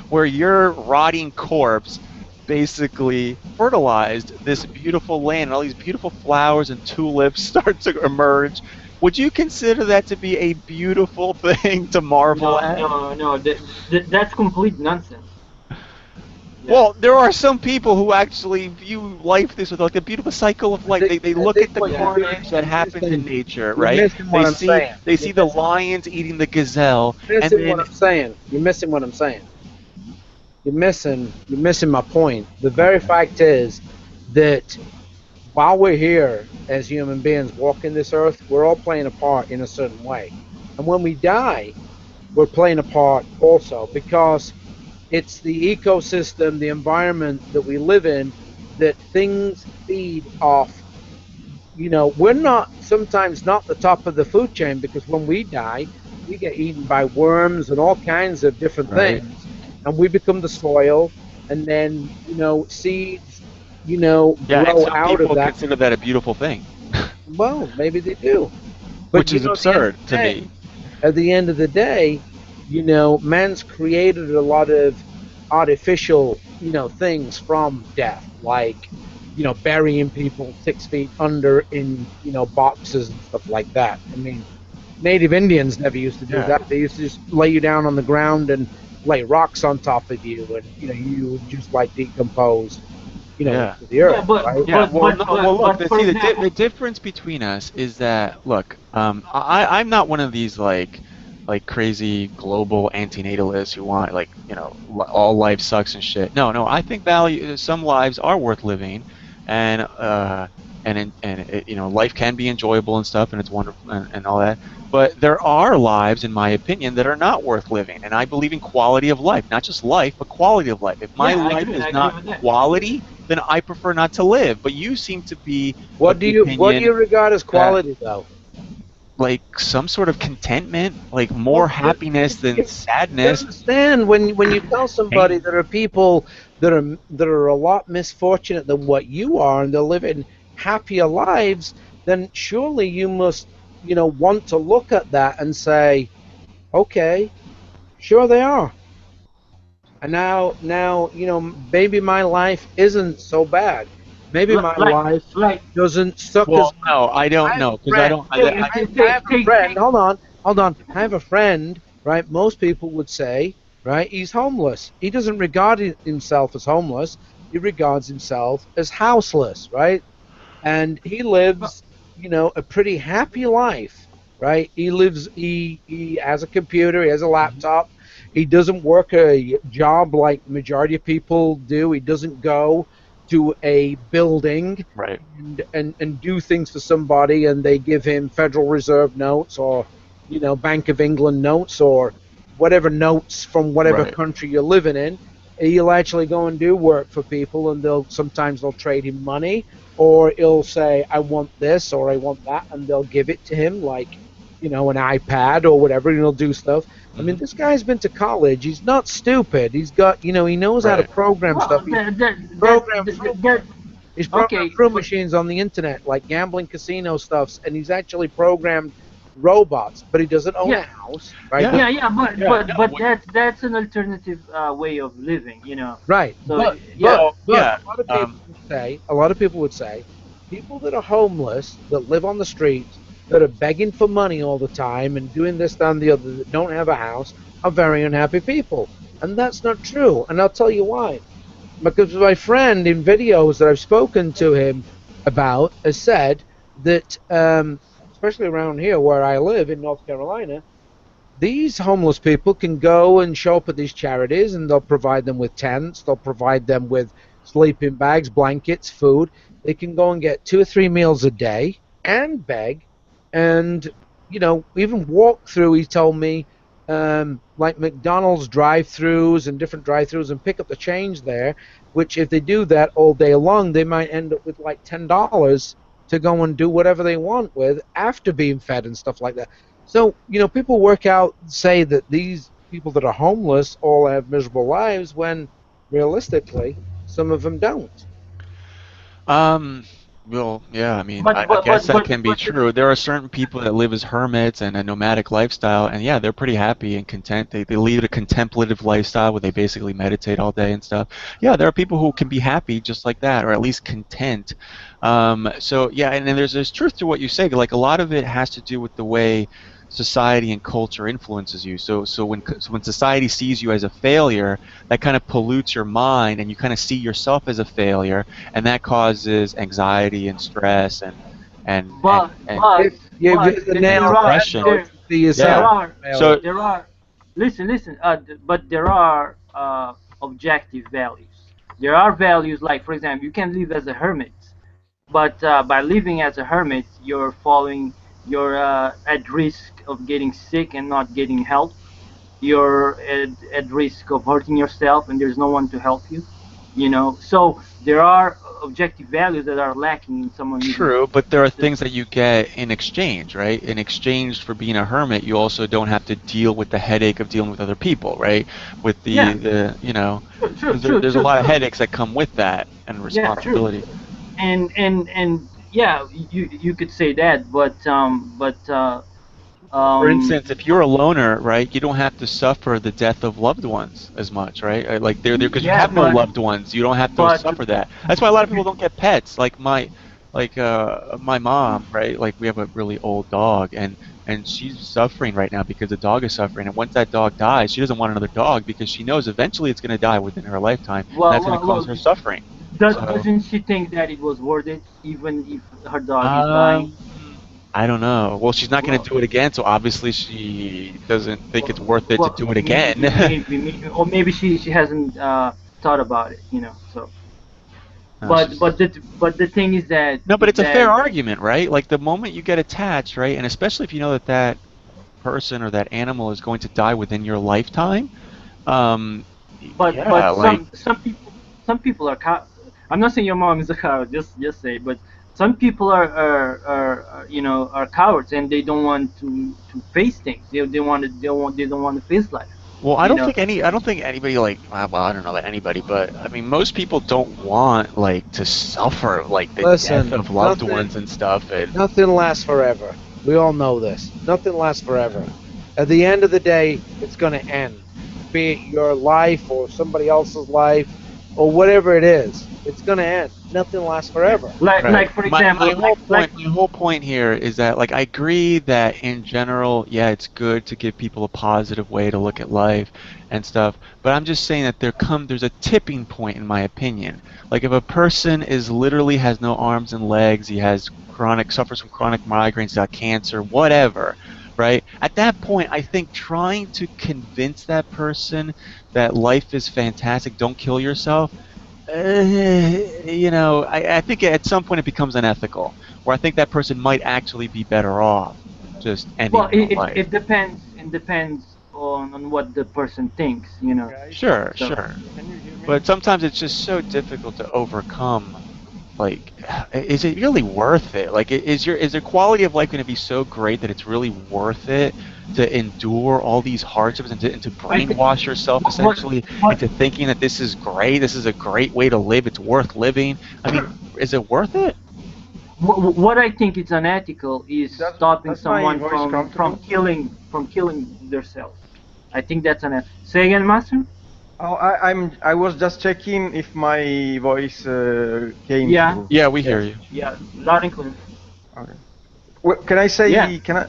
where your rotting corpse basically fertilized this beautiful land, and all these beautiful flowers and tulips start to emerge. Would you consider that to be a beautiful thing to marvel at? No. That's complete nonsense. Yeah. Well, there are some people who actually view life this way, like the beautiful cycle of life. They look at the what you're carnage that you're happens in missing- nature, you're right? missing what I'm saying. They see the lions eating the gazelle, You're and missing what then I'm saying. You're missing what I'm saying. You're missing my point. The very fact is that while we're here as human beings walking this earth, we're all playing a part in a certain way. And when we die, we're playing a part also, because it's the ecosystem, the environment that we live in, that things feed off. You know, we're not sometimes not the top of the food chain, because when we die, we get eaten by worms and all kinds of different Right. things, and we become the soil, and then, you know, seeds, you know, yeah, and grow some out people of that. consider that a beautiful thing, Well, maybe they do. But which you is know, at the end absurd of the to day- me. At the end of the day, you know, man's created a lot of artificial, you know, things from death, like, you know, burying people 6 feet under in, you know, boxes and stuff like that. I mean, Native Indians never used to do Yeah. that. They used to just lay you down on the ground and lay rocks on top of you, and, you know, you would just like decompose, you know, Yeah. to the earth, Yeah, but- right? Yeah, well, no, well, look, but for see, example- the difference between us is that, look, I'm not one of these like crazy global antinatalists who want, like, you know, all life sucks and shit. No, I think some lives are worth living, and you know, life can be enjoyable and stuff, and it's wonderful and all that. But there are lives, in my opinion, that are not worth living, and I believe in quality of life, not just life, but quality of life. If my Yeah, I life agree- is I agree not with that. quality, then I prefer not to live. But you seem to be What of do the you opinion regard as quality, though? like some sort of contentment, like more happiness than You sadness. understand when you tell somebody there are people that are a lot misfortunate than what you are, and they're living happier lives, then surely you must, you know, want to look at that and say, okay, sure they are. And now, you know, maybe my life isn't so bad. Maybe my life like doesn't suck as Well, much. no, I I don't have know a because I friend. don't. I have a friend. Hold on. I have a friend, right? Most people would say, right? He's homeless. He doesn't regard himself as homeless. He regards himself as houseless, right? And he lives, you know, a pretty happy life, right? He has a computer, he has a laptop. He doesn't work a job like the majority of people do. He doesn't go to a building Right. and do things for somebody, and they give him Federal Reserve notes, or, you know, Bank of England notes, or whatever notes from whatever Right. country you're living in. He'll actually go and do work for people, and sometimes they'll trade him money, or he'll say, I want this or I want that, and they'll give it to him, like, you know, an iPad or whatever, and he'll do stuff. I mean, this guy's been to college. He's not stupid. He's got, you know, he knows how to Right. program well, stuff. He's programmed through machines on the internet, like gambling casino stuffs, and he's actually programmed robots, but he doesn't own a house, right? Yeah. but that's an alternative way of living, you know. Right. So But yeah, yeah, a lot of people would say people that are homeless, that live on the streets, that are begging for money all the time and doing this, that, and the other, that don't have a house, are very unhappy people. And that's not true. And I'll tell you why. Because my friend, in videos that I've spoken to him about, has said that, especially around here where I live in North Carolina, these homeless people can go and show up at these charities, and they'll provide them with tents, they'll provide them with sleeping bags, blankets, food. They can go and get 2 or 3 meals a day and beg, and, you know, even walk through, he told me, like McDonald's drive-throughs and different drive-throughs, and pick up the change there, which if they do that all day long, they might end up with like $10 to go and do whatever they want with after being fed and stuff like that. So, you know, people say that these people that are homeless all have miserable lives, when realistically, some of them don't. Well, yeah, I mean, But I but guess but that but, can be but true. There are certain people that live as hermits and a nomadic lifestyle, and yeah, they're pretty happy and content. They lead a contemplative lifestyle where they basically meditate all day and stuff. Yeah, there are people who can be happy just like that, or at least content. So yeah, and then there's truth to what you say. Like a lot of it has to do with the way society and culture influences you. So when society sees you as a failure, that kind of pollutes your mind, and you kind of see yourself as a failure, and that causes anxiety and stress and but You've but hit the nail there on the are head, though. depression. You see yourself there Yeah. as are a failure. So there are listen but there are objective values. There are values like, for example, you can live as a hermit, but by living as a hermit you're at risk of getting sick and not getting help. You're at risk of hurting yourself and there's no one to help you, so there are objective values that are lacking in someone living. true, but there are things that you get in exchange, right? In exchange for being a hermit, you also don't have to deal with the headache of dealing with other people, right? With Yeah, the true, true, because true, there's a true, lot of true. headaches that come with that and Yeah, true. responsibility. And yeah, you could say that, For um instance, if you're a loner, right, you don't have to suffer the death of loved ones as much, right? Like they're there because you yeah, have no loved ones, you don't have to but suffer that. That's why a lot of people don't get pets. Like my mom, right? Like we have a really old dog, and she's suffering right now because the dog is suffering. And once that dog dies, she doesn't want another dog because she knows eventually it's going to die within her lifetime, and that's going to cause well, her suffering. So. doesn't she think that it was worth it, even if her dog is dying? Um, I don't know. Well, she's not going Well, to do it again, so obviously she doesn't think it's well, worth it to do it again. maybe, or maybe she hasn't thought about it, So, No, she's but the thing no, but is it's a that fair argument, right? Like the moment you get attached, right, and especially if you know that that person or that animal is going to die within your lifetime, um, but yeah, like some people are I'm not saying your mom is a coward, just say, but some people are cowards and they don't want to face things. They don't want to face life. well, You know. I don't think anybody like, well, I don't know about anybody, but I mean, most people don't want like to suffer like the death Listen, of loved nothing, ones and stuff, and nothing lasts forever. We all know this. Nothing lasts forever. At the end of the day, it's going to end. Be it your life or somebody else's life or whatever it is, it's going to end. Nothing lasts Yeah. forever. right. Like for example, My whole point here is that like I agree that in general, yeah, it's good to give people a positive way to look at life and stuff, but I'm just saying that there's a tipping point in my opinion. Like if a person is literally has no arms and legs, he has suffers from chronic migraines, he's got cancer, whatever, right? At that point, I think trying to convince that person that life is fantastic, don't kill yourself, I think at some point it becomes unethical, where I think that person might actually be better off just ending well, their own life. it depends. It depends on what the person thinks. Guys, Sure, So sure. can you hear me? But sometimes it's just so difficult to overcome. Like, is it really worth it? Like, is your quality of life going to be so great that it's really worth it to endure all these hardships and to I think brainwash yourself essentially what into thinking that this is great, this is a great way to live, it's worth living? I mean, is it worth it? what I think is unethical is stopping Does my someone voice come through? from killing themselves. I think that's unethical. Say again, Master. Oh, I was just checking if my voice came Yeah. through. Yeah, we hear Yes. you. Yeah. Loud and clear. Okay. Well, can I say? Yeah. Can I?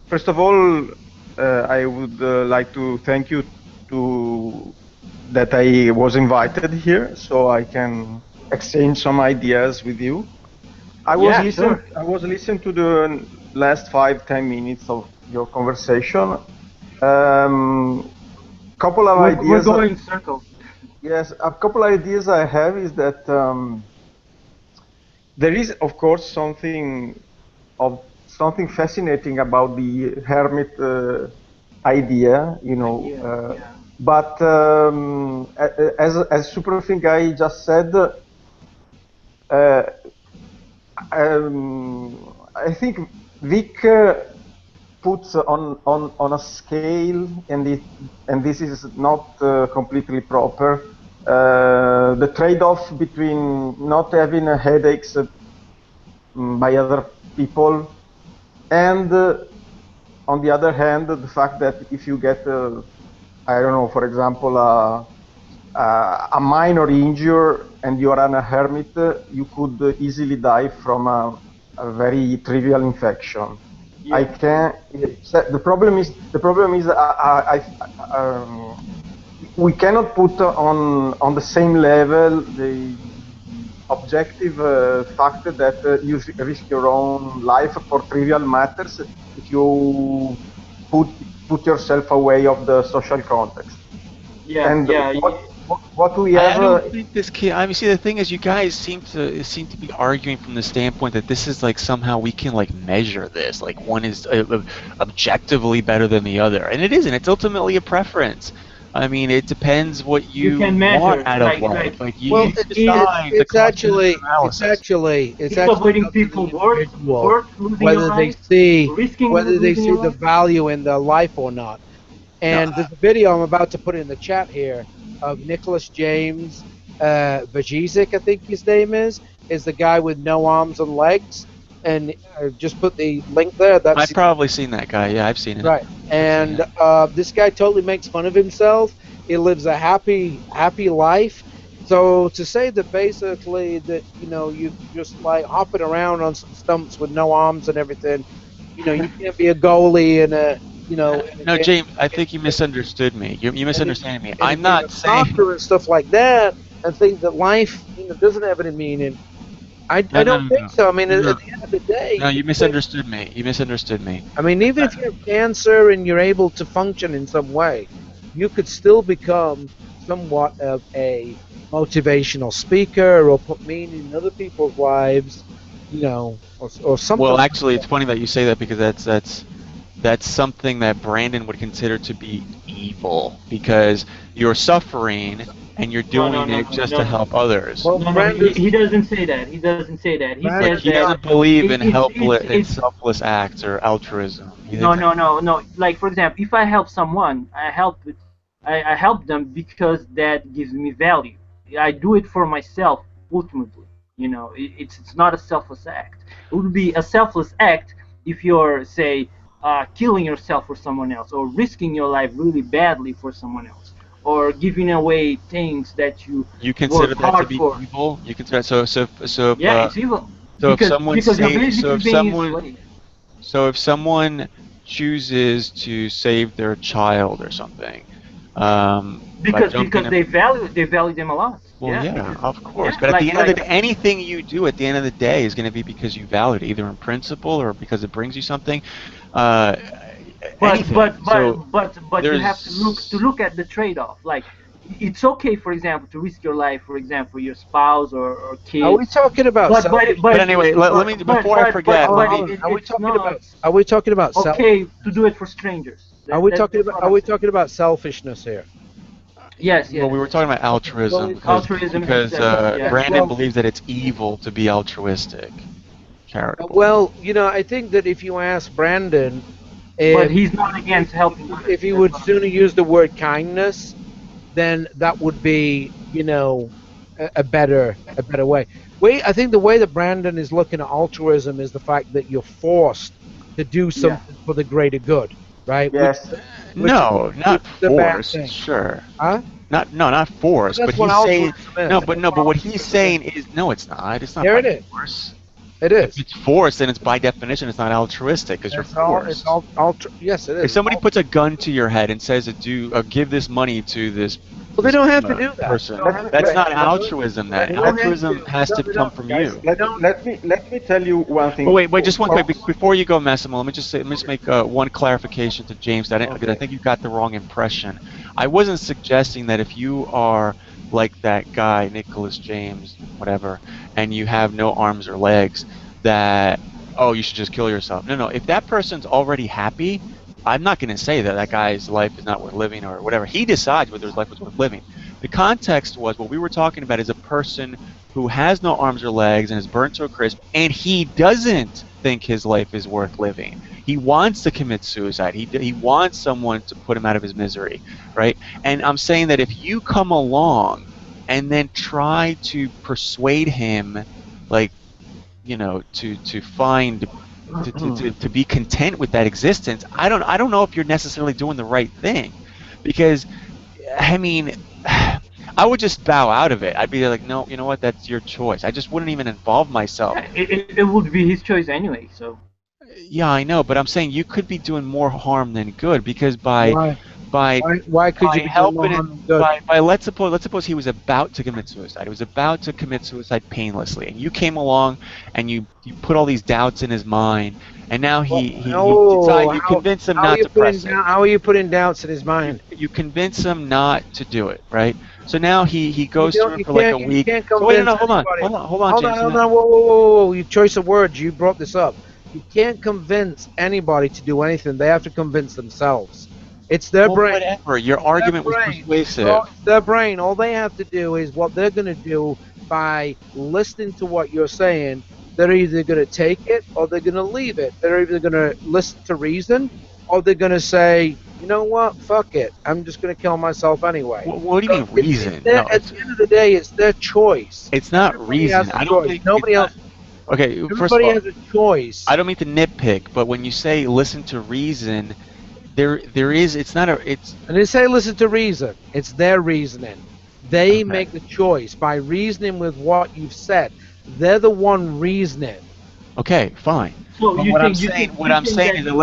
First of all, I would like to thank you to that I was invited here, so I can exchange some ideas with you. Yeah. Sure. I was listening to the last 5-10 minutes of your conversation. Couple of We're ideas. going in circles. Yes, a couple of ideas I have is that there is, of course, something fascinating about the hermit idea, Yeah. but as Superthing guy just said, I think Vic puts on a scale, and this is not completely proper. the trade-off between not having headaches by other people, and on the other hand, the fact that if you get, I don't know, for example, a minor injury and you are a hermit, you could easily die from a very trivial infection. Yeah. I can. The problem is we cannot put on the same level the objective fact that you risk your own life for trivial matters if you put yourself away of the social context. Yeah, And yeah. what we have. I don't think this kid. I mean, see, the thing is, you guys seem to be arguing from the standpoint that this is like somehow we can like measure this, like one is objectively better than the other, and it isn't. It's ultimately a preference. I mean, it depends what you can measure, want out of like- life. Like you Well, decide the it's actually analysis. It's avoiding up to the people worth individual losing whether your they life, see risking whether they losing see your the life. value in their life or not. And there's a video I'm about to put in the chat here of Nicholas James Vajizic, I think his name is the guy with no arms and legs. And just put the link there. That's I've probably seen that guy. Yeah, I've seen it. right. And this guy totally makes fun of himself. He lives a happy life. So to say that basically that you just like hopping around on some stumps with no arms and everything, you can't be a goalie and a No, James, I think you misunderstood me. You misunderstand me. I'm not saying. soccer and stuff like that, and think that life doesn't have any meaning. I don't think so. I mean, No. at the end of the day, No, you misunderstood me. You misunderstood me. I mean, even if you have cancer and you're able to function in some way, you could still become somewhat of a motivational speaker or put meaning in other people's lives, or something. Well, actually, it's funny that you say that because that's something that Brandon would consider to be evil because you're suffering and you're doing it just to help others. Well, No, Brandon- he doesn't say that. He doesn't say that. He Brandon- says He that. doesn't believe in it's- selfless acts or altruism. He No, thinks no. Like for example, if I help someone, I help them because that gives me value. I do it for myself ultimately. It's not a selfless act. It would be a selfless act if you're say killing yourself for someone else, or risking your life really badly for someone else, or giving away things that you consider work that to hard be for. evil. You consider so. Yeah, it's evil. So because, if someone because you're say, basically so if being a someone slave. so if someone chooses to save their child or something, by Because jumping in- they value them a lot. Well, yeah, because- of course. yeah, But at the end of the like- day, anything you do at the end of the day is going to be because you value it, either in principle or because it brings you something. Anything. But So you have to there's- look at the trade-off. Like, it's okay, for example, to risk your life, for example, your spouse or kids. Are we talking about? But anyway, let me before I forget. but let me- it- Are we it's talking not about? Are we talking about? okay to do it for strangers. Are we That's talking what about? I'm Are we saying. talking about selfishness here? Yes, yes. Well, we were talking about altruism Altruism because yeah. Brandon Well- believes that it's evil to be altruistic, charitable. Well, I think that if you ask Brandon, But he's not against helping others. if he would sooner use the word kindness, then that would be, a better way. I think the way that Brandon is looking at altruism is the fact that you're forced to do something for the greater good, right? Yes. No, not the bad forced. thing. Sure. Huh? Not forced. That's But what he's saying altruism is. But what he's saying is no, it's not. It's not. There by it is. force. It If is. it's forced, then it's by definition it's not altruistic because you're forced. It's all yes, it is. If somebody puts a gun to your head and says, give this money to this Well, they don't have to do that. person, They don't have to that's do not that. altruism. Then They don't have altruism to. has No, to they come don't. from Guys, you. let me tell you one thing. Oh, wait, just one quick before you go, Massimo. Let me just make one clarification to James because I think you got the wrong impression. I wasn't suggesting that if you are like that guy, Nicholas James, whatever, and you have no arms or legs, that you should just kill yourself. No. If that person's already happy, I'm not going to say that guy's life is not worth living or whatever. He decides whether his life is worth living. The context was what we were talking about is a person who has no arms or legs and is burnt to a crisp, and he doesn't think his life is worth living. He wants to commit suicide. He wants someone to put him out of his misery, right? And I'm saying that if you come along and then try to persuade him, like, to find, to be content with that existence, I don't know if you're necessarily doing the right thing, because I mean, I would just bow out of it. I'd be like, no, you know what, that's your choice. I just wouldn't even involve myself. Yeah, it would be his choice anyway. So. Yeah, I know, but I'm saying you could be doing more harm than good, because Why could you be doing more harm than good? by let's suppose he was about to commit suicide. He was about to commit suicide painlessly, and you came along and you put all these doubts in his mind, and now he decides, you convince him not to press it. How are you putting doubts in his mind? You convince him not to do it, right? So now he goes through it for like a week. Can't So wait, convince hold on, anybody. James. Whoa, your choice of words, you brought this up. You can't convince anybody to do anything. They have to convince themselves. It's their brain. Whatever. Your argument was persuasive. It's their brain. All they have to do is what they're going to do by listening to what you're saying. They're either going to take it or they're going to leave it. They're either going to listen to reason or they're going to say, you know what, fuck it. I'm just going to kill myself anyway. What do you mean reason? At the end of the day, it's their choice. It's not reason. I don't think nobody else. Okay, Everybody first of all, has a choice. I don't mean to nitpick, but when you say listen to reason, there is, it's not a, it's. And they say listen to reason. It's their reasoning. They make the choice by reasoning with what you've said. They're the one reasoning. Okay, fine. So what I'm saying is that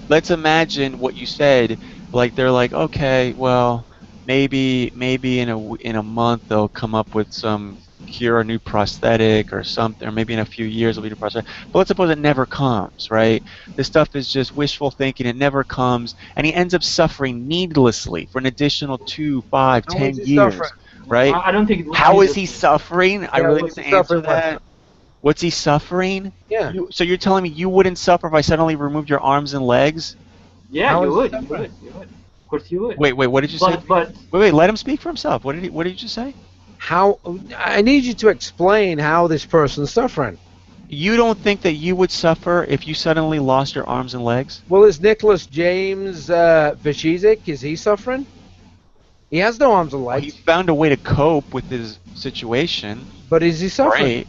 let's imagine what you said. Like, they're like, okay, well, maybe in a month they'll come up with some cure, a new prosthetic or something, or maybe in a few years it'll be a new prosthetic. But let's suppose it never comes, right? This stuff is just wishful thinking. It never comes, and he ends up suffering needlessly for an additional 2, 5, 10 years, right? I don't think. How is he suffering? I really didn't answer that. What's he suffering? Yeah. So you're telling me you wouldn't suffer if I suddenly removed your arms and legs? Yeah, you would. Of course you would. Wait, what did you say? Wait, let him speak for himself. What did you just say? How? I need you to explain how this person's suffering. You don't think that you would suffer if you suddenly lost your arms and legs? Well, is Nicholas James Vicizik, is he suffering? He has no arms and legs. Well, he found a way to cope with his situation. But is he suffering? Right.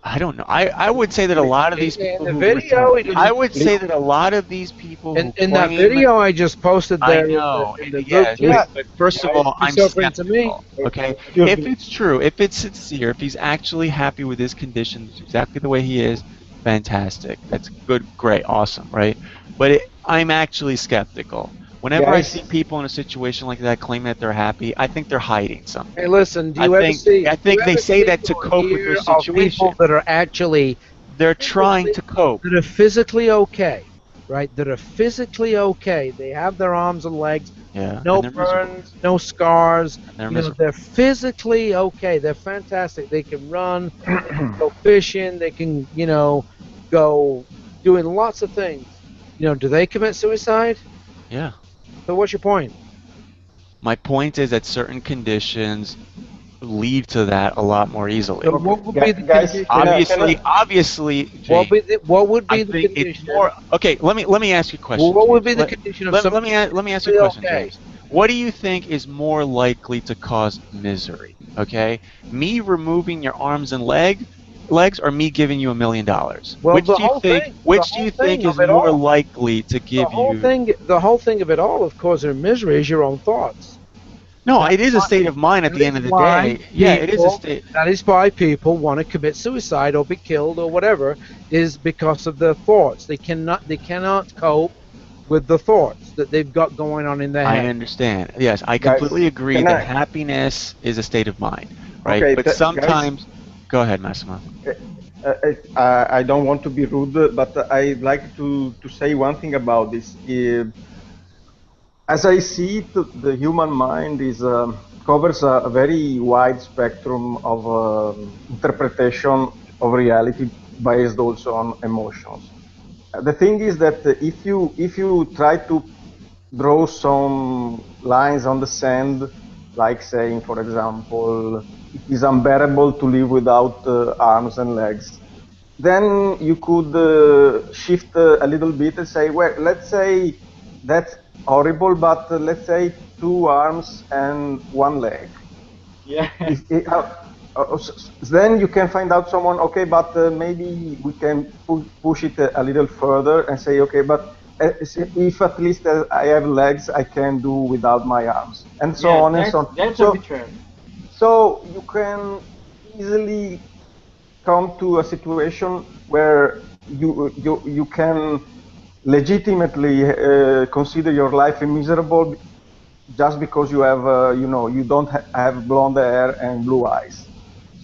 I don't know. I would say that a lot of these people. In the video, I would say that a lot of these people. In that video I just posted there. I know. In the yeah. But first of all, I'm skeptical. To me. Okay. If it's true, if it's sincere, if he's actually happy with his conditions, exactly the way he is, fantastic. That's good, great, awesome, right? But I'm actually skeptical. Whenever I see people in a situation like that claim that they're happy, I think they're hiding something. Hey, listen, do you ever see? I think they say that to cope with their situation. People that are actually, they're trying to cope. That are physically okay, right? That are physically okay. They have their arms and legs. Yeah. No burns, no scars. They're physically okay. They're fantastic. They can run, they can go fishing. They can, go doing lots of things. Do they commit suicide? Yeah. So what's your point? My point is that certain conditions lead to that a lot more easily. So what would be the condition? Obviously, Jake, what would be the condition? Okay, let me ask you a question. Well, what would be the condition of let me ask you a question, James. What do you think is more likely to cause misery? Okay, me removing your arms and legs, or me giving you $1 million? Well, which do you think is more likely to give you? The whole thing of it all, of causing misery, is your own thoughts. No, it is a state of mind at the end of the day. Yeah, it is a state. That is why people want to commit suicide or be killed or whatever, is because of their thoughts. They cannot cope with the thoughts that they've got going on in their head. I understand. Yes, I completely agree that happiness is a state of mind, right? Okay, but sometimes. Go ahead, Massimo. I don't want to be rude, but I'd like to say one thing about this. As I see it, the human mind covers a very wide spectrum of interpretation of reality based also on emotions. The thing is that if you try to draw some lines on the sand, like saying, for example, it is unbearable to live without arms and legs, then you could shift a little bit and say, well, let's say that's horrible, but let's say 2 arms and 1 leg. Yeah. Then you can find out someone, okay, but maybe we can push it a little further and say, okay, but if at least I have legs, I can do without my arms, and so Yeah, on and so on. that's arbitrary. So you can easily come to a situation where you can legitimately consider your life miserable just because you have you don't have blonde hair and blue eyes.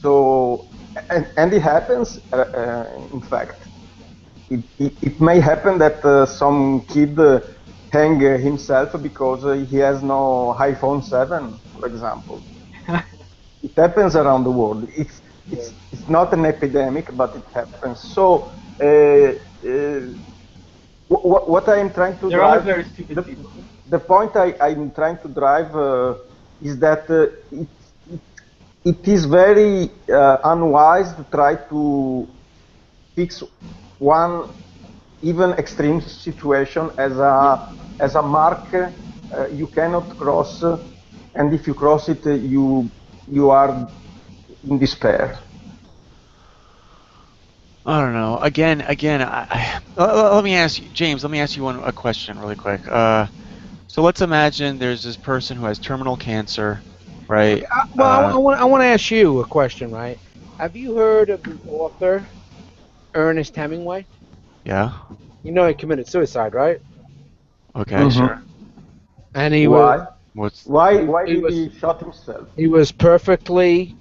So and it happens. In fact, it may happen that some kid hang himself because he has no iPhone 7, for example. It happens around the world. It's not an epidemic, but it happens. So what I am trying to There are drive, very stupid people. the point I'm trying to drive is that it is very unwise to try to fix one even extreme situation as a mark you cannot cross, and if you cross it, you are in despair. I don't know. Again, let me ask you, James. Let me ask you a question really quick. So let's imagine there's this person who has terminal cancer, right? Well, I want to ask you a question, right? Have you heard of the author Ernest Hemingway? Yeah. You know he committed suicide, right? Okay. Sure. And he was Why? What's Why he did was he shot himself? he was perfectly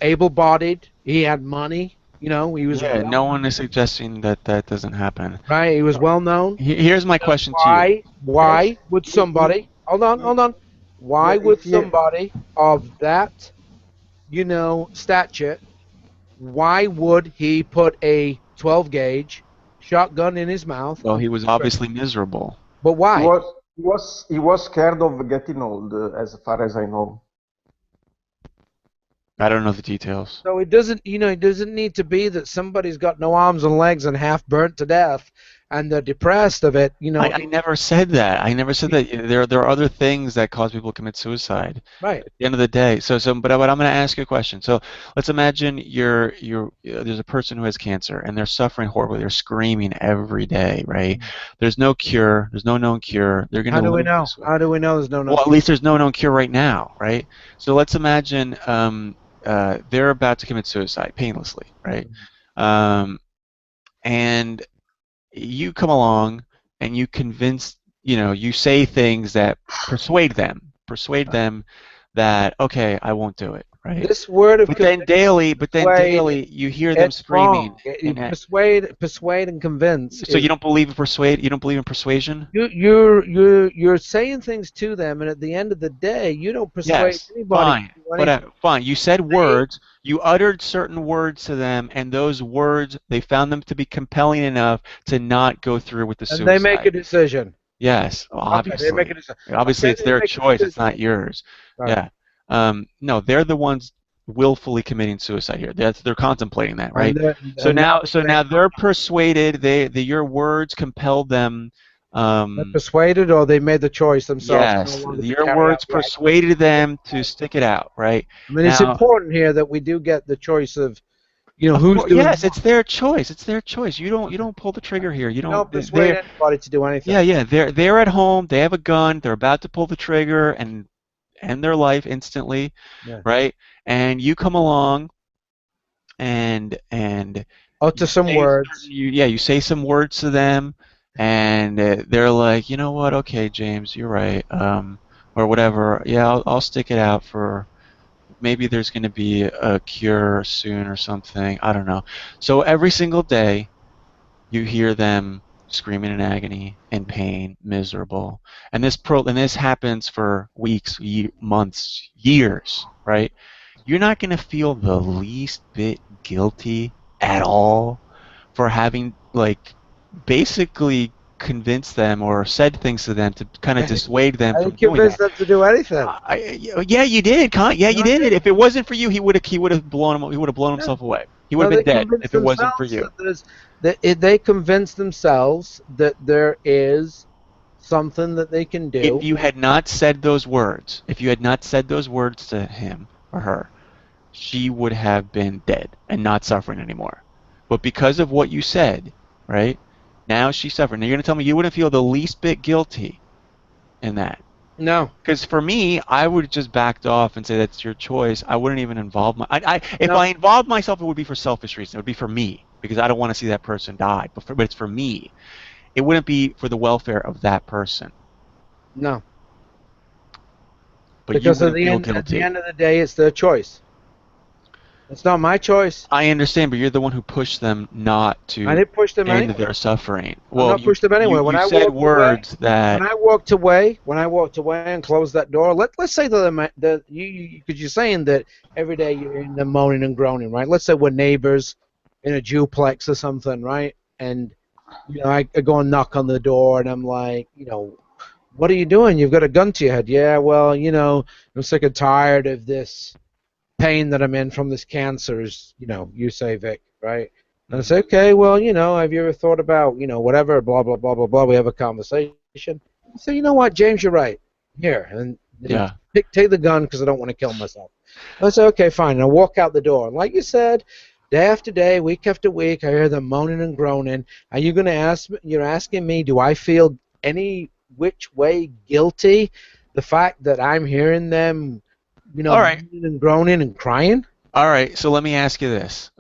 able-bodied. He had money. He was Yeah. well No one is suggesting that that doesn't happen. right. He was well known. Here's my question to you. Why would Yes. somebody hold on? Why Yeah, would if he, somebody of that stature? Why would he put a 12 gauge shotgun in his mouth? Well, he was obviously miserable. But he why? was scared of getting old, as far as I know. I don't know the details. So it doesn't need to be that somebody's got no arms and legs and half burnt to death, and they're depressed of it. I never said that. I never said that. There are other things that cause people to commit suicide. Right. At the end of the day, but I'm going to ask you a question. So let's imagine there's a person who has cancer and they're suffering horribly. They're screaming every day, right? There's no cure. There's no known cure. They're going How to do we live know? this way. How do we know there's no Well, at least there's no known cure right now, right? So let's imagine they're about to commit suicide painlessly, right? And you come along and you convince, you say things that persuade them that, okay, I won't do it, right? This word of But then daily you hear them it's screaming. wrong. You persuade and convince. So you don't believe in persuade? You don't believe in persuasion? You're saying things to them, and at the end of the day, you don't persuade Yes, anybody. fine. But fine. You said words. You uttered certain words to them, and those words, they found them to be compelling enough to not go through with the And suicide. they make a decision. Yes, obviously. Okay, they make a decision. Obviously, it's their choice. It's not yours. Right. Yeah. No, they're the ones willfully committing suicide here. They're contemplating that, right? So now they're persuaded. Your words compelled them. They're persuaded, or they made the choice themselves. Yes, your words persuaded them to stick it out, right? I mean, it's important here that we do get the choice of, who's doing. Yes, it's their choice. It's their choice. You don't pull the trigger here. You don't persuade anybody to do anything. Yeah. They're at home. They have a gun. They're about to pull the trigger and end their life instantly, right? And you come along and utter some words. You say some words to them, and they're like, you know what? Okay, James, you're right. Or whatever. Yeah, I'll stick it out for. Maybe there's going to be a cure soon or something. I don't know. So every single day, you hear them screaming in agony, in pain, miserable, and this happens for weeks, months, years, right? You're not going to feel the least bit guilty at all for having basically convinced them or said things to them to kind of dissuade them from doing that. Convince them to do anything. Yeah, you did. You did. If it wasn't for you, he would have blown him. He would have blown himself away. He would have been dead if it wasn't for you. They convince themselves that there is something that they can do. If you had not said those words, if you had not said those words to him or her, she would have been dead and not suffering anymore. But because of what you said, right, now she's suffering. Now you're going to tell me you wouldn't feel the least bit guilty in that. No. Because for me, I would have just backed off and say that's your choice. I wouldn't even involve if No. I involved myself, it would be for selfish reasons. It would be for me because I don't want to see that person die. But it's for me. It wouldn't be for the welfare of that person. No. But Because you at wouldn't feel at the guilty. end of the day, it's their choice. It's not my choice. I understand, but you're the one who pushed them not to I didn't push them end anywhere. their suffering. I'm Well, not pushed them anywhere. When you I said walked words that. When I walked away and closed that door, let's say that because you're saying that every day you're in the moaning and groaning, right? Let's say we're neighbors in a duplex or something, right? And I go and knock on the door, and I'm like, what are you doing? You've got a gun to your head. Yeah, well, I'm sick and tired of this pain that I'm in from this cancer. Is you say, Vic, right? And I say, okay, well, have you ever thought about, whatever, blah, blah, blah, blah, blah. We have a conversation. So, you know what, James, you're right. Here, and Yeah. take the gun because I don't want to kill myself. I say, okay, fine. And I walk out the door. And like you said, day after day, week after week, I hear them moaning and groaning. Are you going to ask me? You're asking me, do I feel any which way guilty? The fact that I'm hearing them, All right. moaning and groaning and crying? All right, so let me ask you this.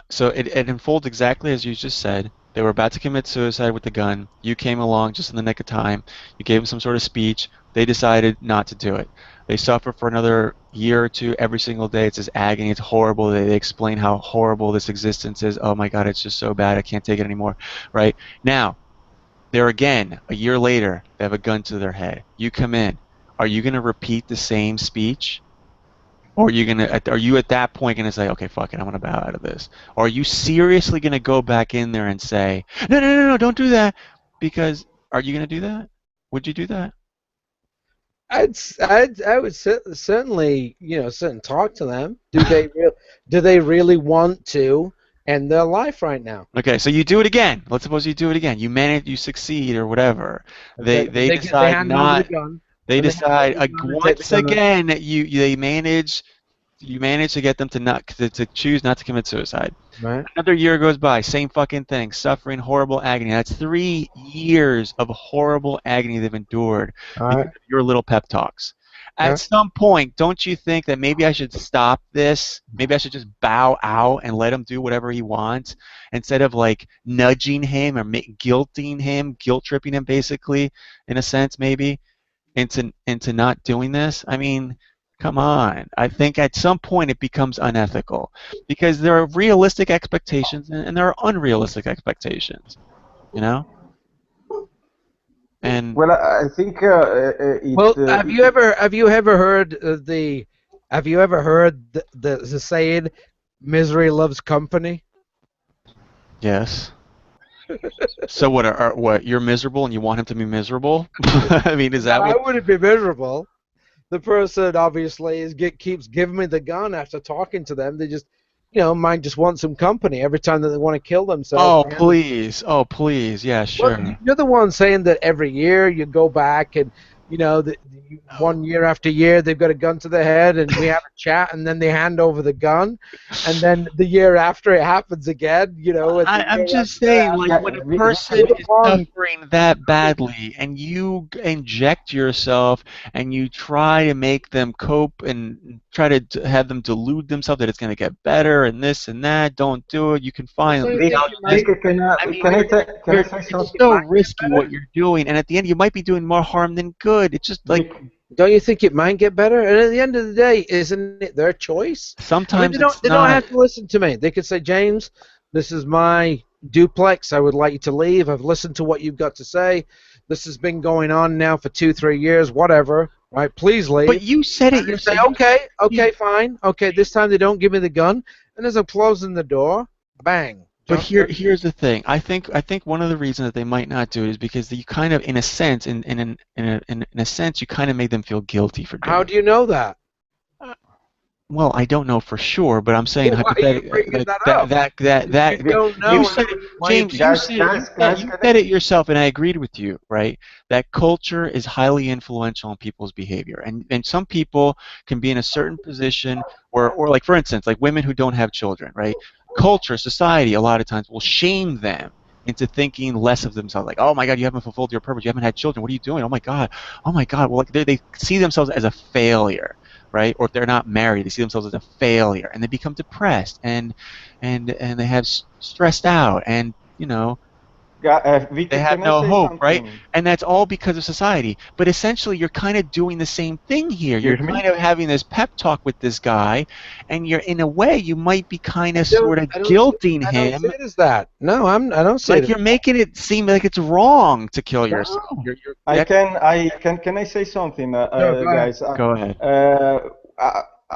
So it unfolds exactly as you just said. They were about to commit suicide with the gun. You came along just in the nick of time. You gave them some sort of speech. They decided not to do it. They suffer for another year or two every single day. It's this agony. It's horrible. They explain how horrible this existence is. Oh my God, it's just so bad. I can't take it anymore. Right? Now, they're again, a year later, they have a gun to their head. You come in. Are you going to repeat the same speech? Or are you at that point gonna say, okay, fuck it, I'm gonna bow out of this? Or are you seriously gonna go back in there and say, no, don't do that? Because are you gonna do that? Would you do that? I would certainly sit and talk to them. Do they really want to end their life right now? Okay, so you do it again. Let's suppose you do it again. You manage, you succeed, or whatever. They decide hand not. over the gun, They and they decide hand over the gun and take once the gun again that you manage to get them to choose not to commit suicide. right? Another year goes by, same fucking thing, suffering horrible agony. That's 3 years of horrible agony they've endured All because right. of your little pep talks. At Yeah. some point, don't you think that maybe I should stop this? Maybe I should just bow out and let him do whatever he wants instead of like nudging him or guilting him, guilt tripping him basically, in a sense maybe, into not doing this? I mean, come on. I think at some point it becomes unethical because there are realistic expectations and there are unrealistic expectations, you know? And Well, I think Well, have you ever heard the saying, "Misery loves company"? yes. So what you're miserable and you want him to be miserable? I mean, is that I what wouldn't be miserable. The person obviously keeps giving me the gun after talking to them. They just, might just want some company every time that they want to kill themselves. Oh, please. Oh, please. Yeah, sure. Well, you're the one saying that every year you go back and, one year after year they've got a gun to their head and we have a chat and then they hand over the gun and then the year after it happens again, I'm just saying, like, when a person is suffering that badly and you inject yourself and you try to make them cope and try to have them delude themselves that it's going to get better and this and that, don't do it. You can find. Vic, can I say something? It's so risky what you're doing, and at the end, you might be doing more harm than good. It's just like. Don't you think it might get better? And at the end of the day, isn't it their choice? Sometimes they don't have to listen to me. They could say, James, this is my duplex. I would like you to leave. I've listened to what you've got to say. This has been going on now for 2-3 years, whatever. Right? Please leave. But you said it yourself. Say, okay, fine. Okay, this time they don't give me the gun. And as I'm closing the door, bang. But here's the thing. I think one of the reasons that they might not do it is because you kind of, in a sense, in a sense, you kind of made them feel guilty for doing it. How do you know that? Well, I don't know for sure, but I'm saying Well, why are you bringing hypothetically that up? You don't know. you and said it, why James, you you Guys, said guys, guys, you can said I? it yourself, and I agreed with you, right? That culture is highly influential on people's behavior, and some people can be in a certain position where, or like for instance, like women who don't have children, right? Culture, society, a lot of times will shame them into thinking less of themselves, like, oh my God, you haven't fulfilled your purpose, you haven't had children, what are you doing? Oh my God, well, like they see themselves as a failure, right? Or if they're not married, they see themselves as a failure, and they become depressed and they have stressed out, and Vic, they have can I no say hope, right? something? And that's all because of society. But essentially, you're kind of doing the same thing here. You're Hear me? kind of having this pep talk with this guy, and you're in a way you might be kind of sort of I don't guilting I don't see him, it as that. No, I don't see it like as you're making it seem like it's wrong to kill yourself. no. Can I say something, Sure, go ahead. guys? Go ahead.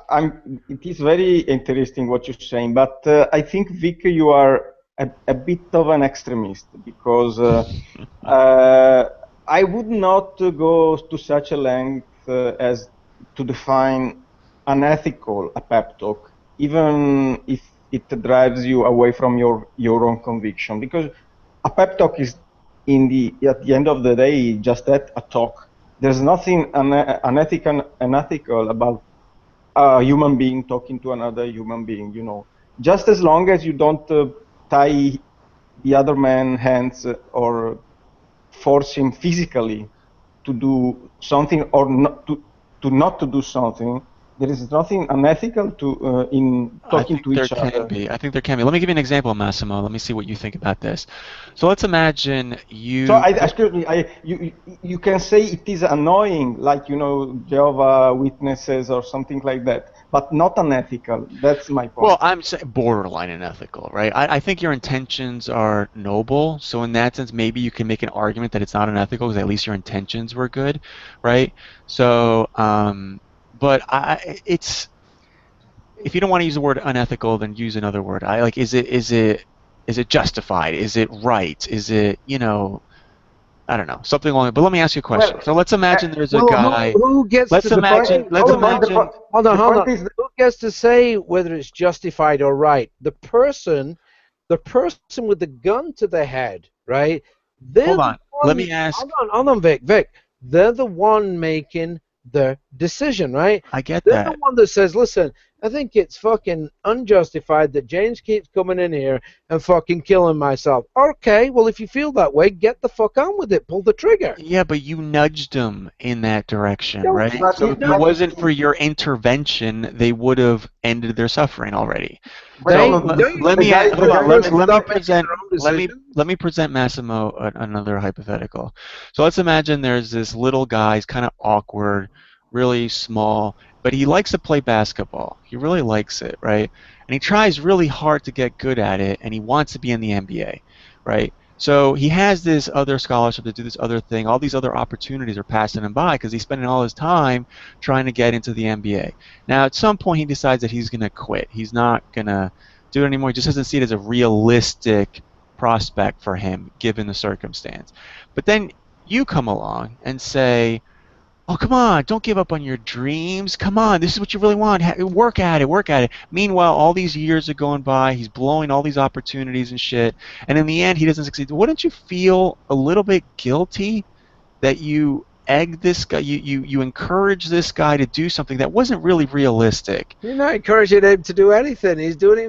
I, it is very interesting what you're saying, but I think, Vic, you are a bit of an extremist because I would not go to such a length as to define unethical a pep talk, even if it drives you away from your own conviction, because a pep talk is at the end of the day just that, a talk. There's nothing unethical about a human being talking to another human being, just as long as you don't tie the other man's hands or force him physically to do something or not to do something. There is nothing unethical in I talking think to there each can other. be. I think there can be. Let me give you an example, Massimo. Let me see what you think about this. So let's imagine So you. excuse me, you can say it is annoying, like Jehovah Witnesses or something like that, but not unethical. That's my Well, point. I'm saying borderline unethical, right? I think your intentions are noble. So in that sense, maybe you can make an argument that it's not unethical because at least your intentions were good, right? So, but it's if you don't want to use the word unethical, then use another word. I like, is it justified? Is it right? Is it, I don't know, something along. But let me ask you a Well, question. So let's uh, imagine there's a Well, guy. who gets to Let's the point, imagine. say? Let's the Hold on, point, the imagine. point, hold on, the hold point on. is, Who gets to say whether it's justified or right? The person with the gun to the head, right? They're Hold the on. Let one. me ask. Hold on, Vic. Vic, they're the one making the decision, right? I get They're the that. one that says, "Listen, I think it's fucking unjustified that James keeps coming in here and fucking killing myself." Okay, well, if you feel that way, get the fuck on with it. Pull the trigger. Yeah, but you nudged them in that direction, No, right? but, So if it but wasn't for your intervention, they would have ended their suffering already, they so the, don't you let the me guy, hold the on. guy people is Let me stop making present. their own Let me decisions? let me present Massimo another hypothetical. So let's imagine there's this little guy. He's kind of awkward, really small, but he likes to play basketball. He really likes it, right? And he tries really hard to get good at it, and he wants to be in the NBA, right? So he has this other scholarship to do this other thing. All these other opportunities are passing him by because he's spending all his time trying to get into the NBA. Now, at some point, he decides that he's going to quit. He's not going to do it anymore. He just doesn't see it as a realistic prospect for him, given the circumstance. But then you come along and say, oh, come on, don't give up on your dreams. Come on, this is what you really want. Work at it, work at it. Meanwhile, all these years are going by. He's blowing all these opportunities and shit. And in the end, he doesn't succeed. Wouldn't you feel a little bit guilty that you egged this guy, you encouraged this guy to do something that wasn't really realistic? You're not encouraging him to do anything. He's doing it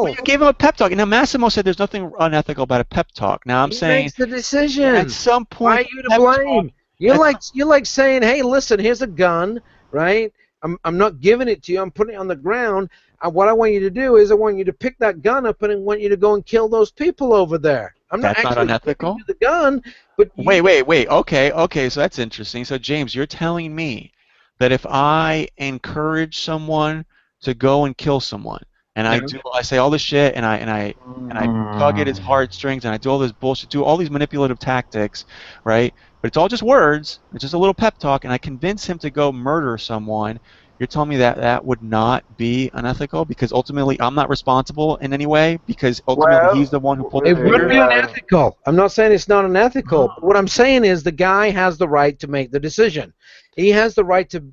Well, himself. you gave him a pep talk. And now Massimo said there's nothing unethical about a pep talk. Now I'm He saying makes the at decision. some Why point are the you to pep talk. blame? You're At like some, you're like saying, "Hey, listen, here's a gun, right? I'm not giving it to you. I'm putting it on the ground. And what I want you to do is I want you to pick that gun up and I want you to go and kill those people over there. I'm not that's not actually giving unethical. you the gun, but you Wait. Okay. So that's interesting. So James, you're telling me that if I encourage someone to go and kill someone, and yeah. I say all this shit, and I tug at his Mm, heartstrings, and I do all this bullshit, do all these manipulative tactics, right? But it's all just words. It's just a little pep talk, and I convince him to go murder someone. You're telling me that that would not be unethical because ultimately I'm not responsible in any way because ultimately he's the one who pulled the It would trigger? be unethical. I'm not saying it's not unethical. But what I'm saying is the guy has the right to make the decision. He has the right to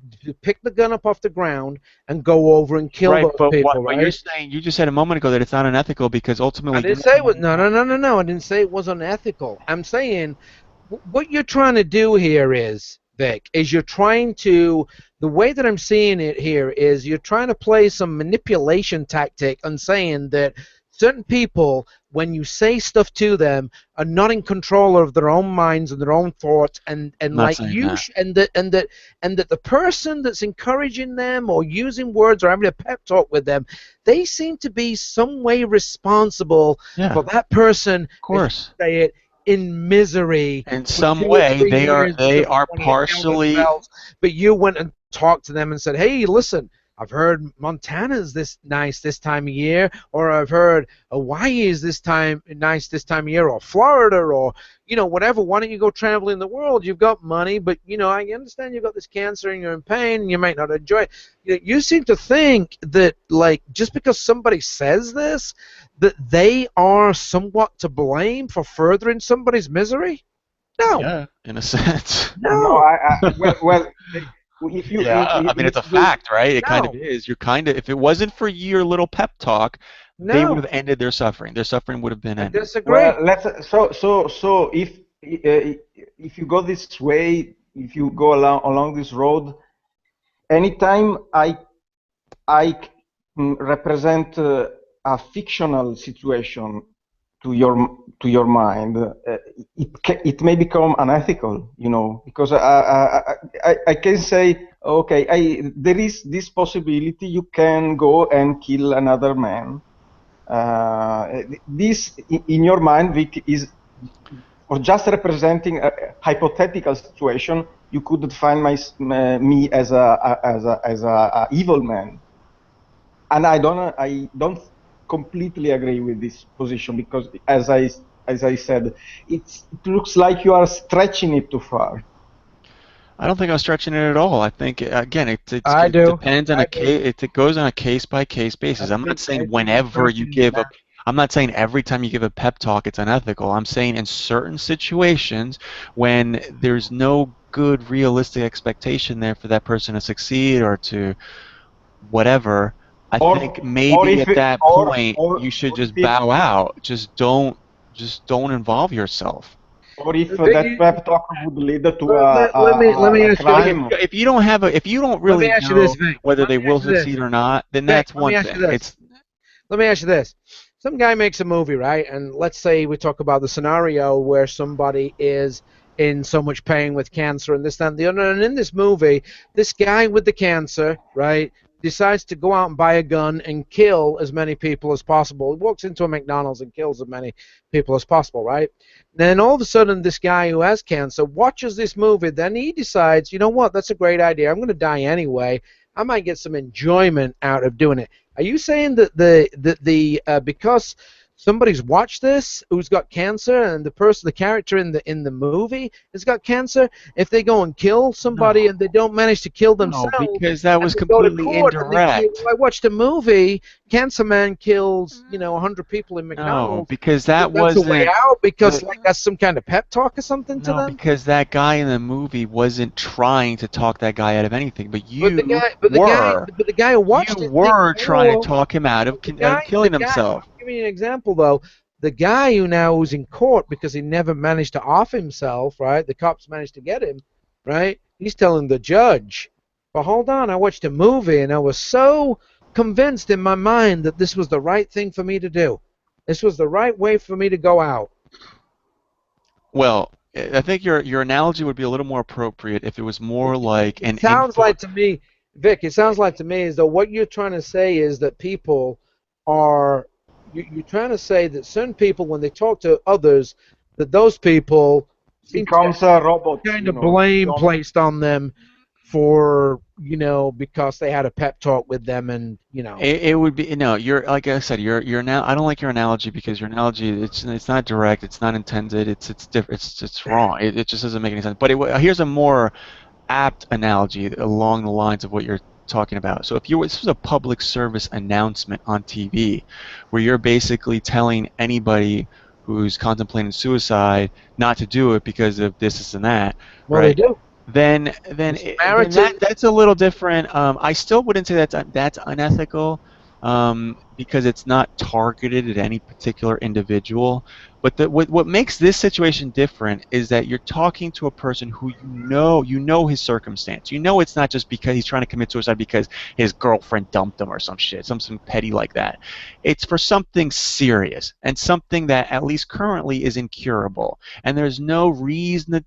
pick the gun up off the ground and go over and kill those people, But right? you're saying, you just said a moment ago that it's not unethical because ultimately I didn't say it was, no. I didn't say it was unethical. I'm saying what you're trying to do here is, Vic, is you're trying to, the way that I'm seeing it here is you're trying to play some manipulation tactic and saying that certain people, when you say stuff to them, are not in control of their own minds and their own thoughts, and not like saying you, that. and that the person that's encouraging them or using words or having a pep talk with them, they seem to be some way responsible for that person. Of course. Say it, in misery. In for some 2 or way, 3 they are years because they are wanting to kill partially. themselves. But you went and talked to them and said, "Hey, listen, I've heard Montana's this nice this time of year, or I've heard Hawaii is this time nice this time of year, or Florida, or whatever. Why don't you go traveling the world? You've got money, but I understand you've got this cancer and you're in pain and you might not enjoy it." You seem to think that, like, just because somebody says this, that they are somewhat to blame for furthering somebody's misery. No. Yeah, in a sense. No, well, if you, I mean, it's a fact, right? It kind of is. You're kind of, if it wasn't for your little pep talk, they would have ended their suffering. Their suffering would have been ended. I disagree. Well, so if you go this way, if you go along this road, anytime I represent a fictional situation to your mind, it may become unethical, because I can say, okay, there is this possibility you can go and kill another man. This in your mind, Vic, is or just representing a hypothetical situation. You could define me as a evil man, and I don't completely agree with this position because, as I said, it looks like you are stretching it too far. I don't think I'm stretching it at all. I think, again, it depends on it goes on a case-by-case basis. I'm not saying whenever you give a, I'm not saying every time you give a pep talk it's unethical. I'm saying in certain situations when there's no good realistic expectation there for that person to succeed or to whatever, I think maybe at that point you should just bow out. Just don't involve yourself. Or if that pep talk would lead to a crime. If you don't really know whether they will succeed or not, then that's one thing. Let me ask you this. Some guy makes a movie, right? And let's say we talk about the scenario where somebody is in so much pain with cancer and this, that, and the other. And in this movie, this guy with the cancer, right, decides to go out and buy a gun and kill as many people as possible. He walks into a McDonald's and kills as many people as possible, right? Then all of a sudden, this guy who has cancer watches this movie. Then he decides, you know what, that's a great idea. I'm going to die anyway. I might get some enjoyment out of doing it. Are you saying that because somebody's watched this who's got cancer and the character in the movie has got cancer, if they go and kill somebody and they don't manage to kill themselves, no, because that was completely indirect. I watched a movie, Cancer Man kills 100 people in McDonald's. No, because that's a way out because that's some kind of pep talk or something to them. Because that guy in the movie wasn't trying to talk that guy out of anything, but you the guy who watched you were trying to talk him out of killing himself. Give me an example though. The guy who's in court because he never managed to off himself, right? The cops managed to get him, right? He's telling the judge, "But hold on, I watched a movie and I was so convinced in my mind that this was the right thing for me to do. This was the right way for me to go out." Well, I think your analogy would be a little more appropriate if it was more like an. It sounds like to me, Vic. It sounds like to me as though what you're trying to say is that people are. You're trying to say that certain people, when they talk to others, that those people becomes a robot. Kind of blame placed on them for because they had a pep talk with them and It would be you're like I said you're now I don't like your analogy because your analogy it's not direct, it's not intended, it's different, it's wrong, it just doesn't make any sense. But here's a more apt analogy along the lines of what you're talking about. So if this was a public service announcement on TV, where you're basically telling anybody who's contemplating suicide not to do it because of this and that, Well, right? they do. Then that's a little different. I still wouldn't say that's unethical, because it's not targeted at any particular individual. But what makes this situation different is that you're talking to a person who you know his circumstance. You know it's not just because he's trying to commit suicide because his girlfriend dumped him or some shit, something petty like that. It's for something serious and something that at least currently is incurable. And there's no reason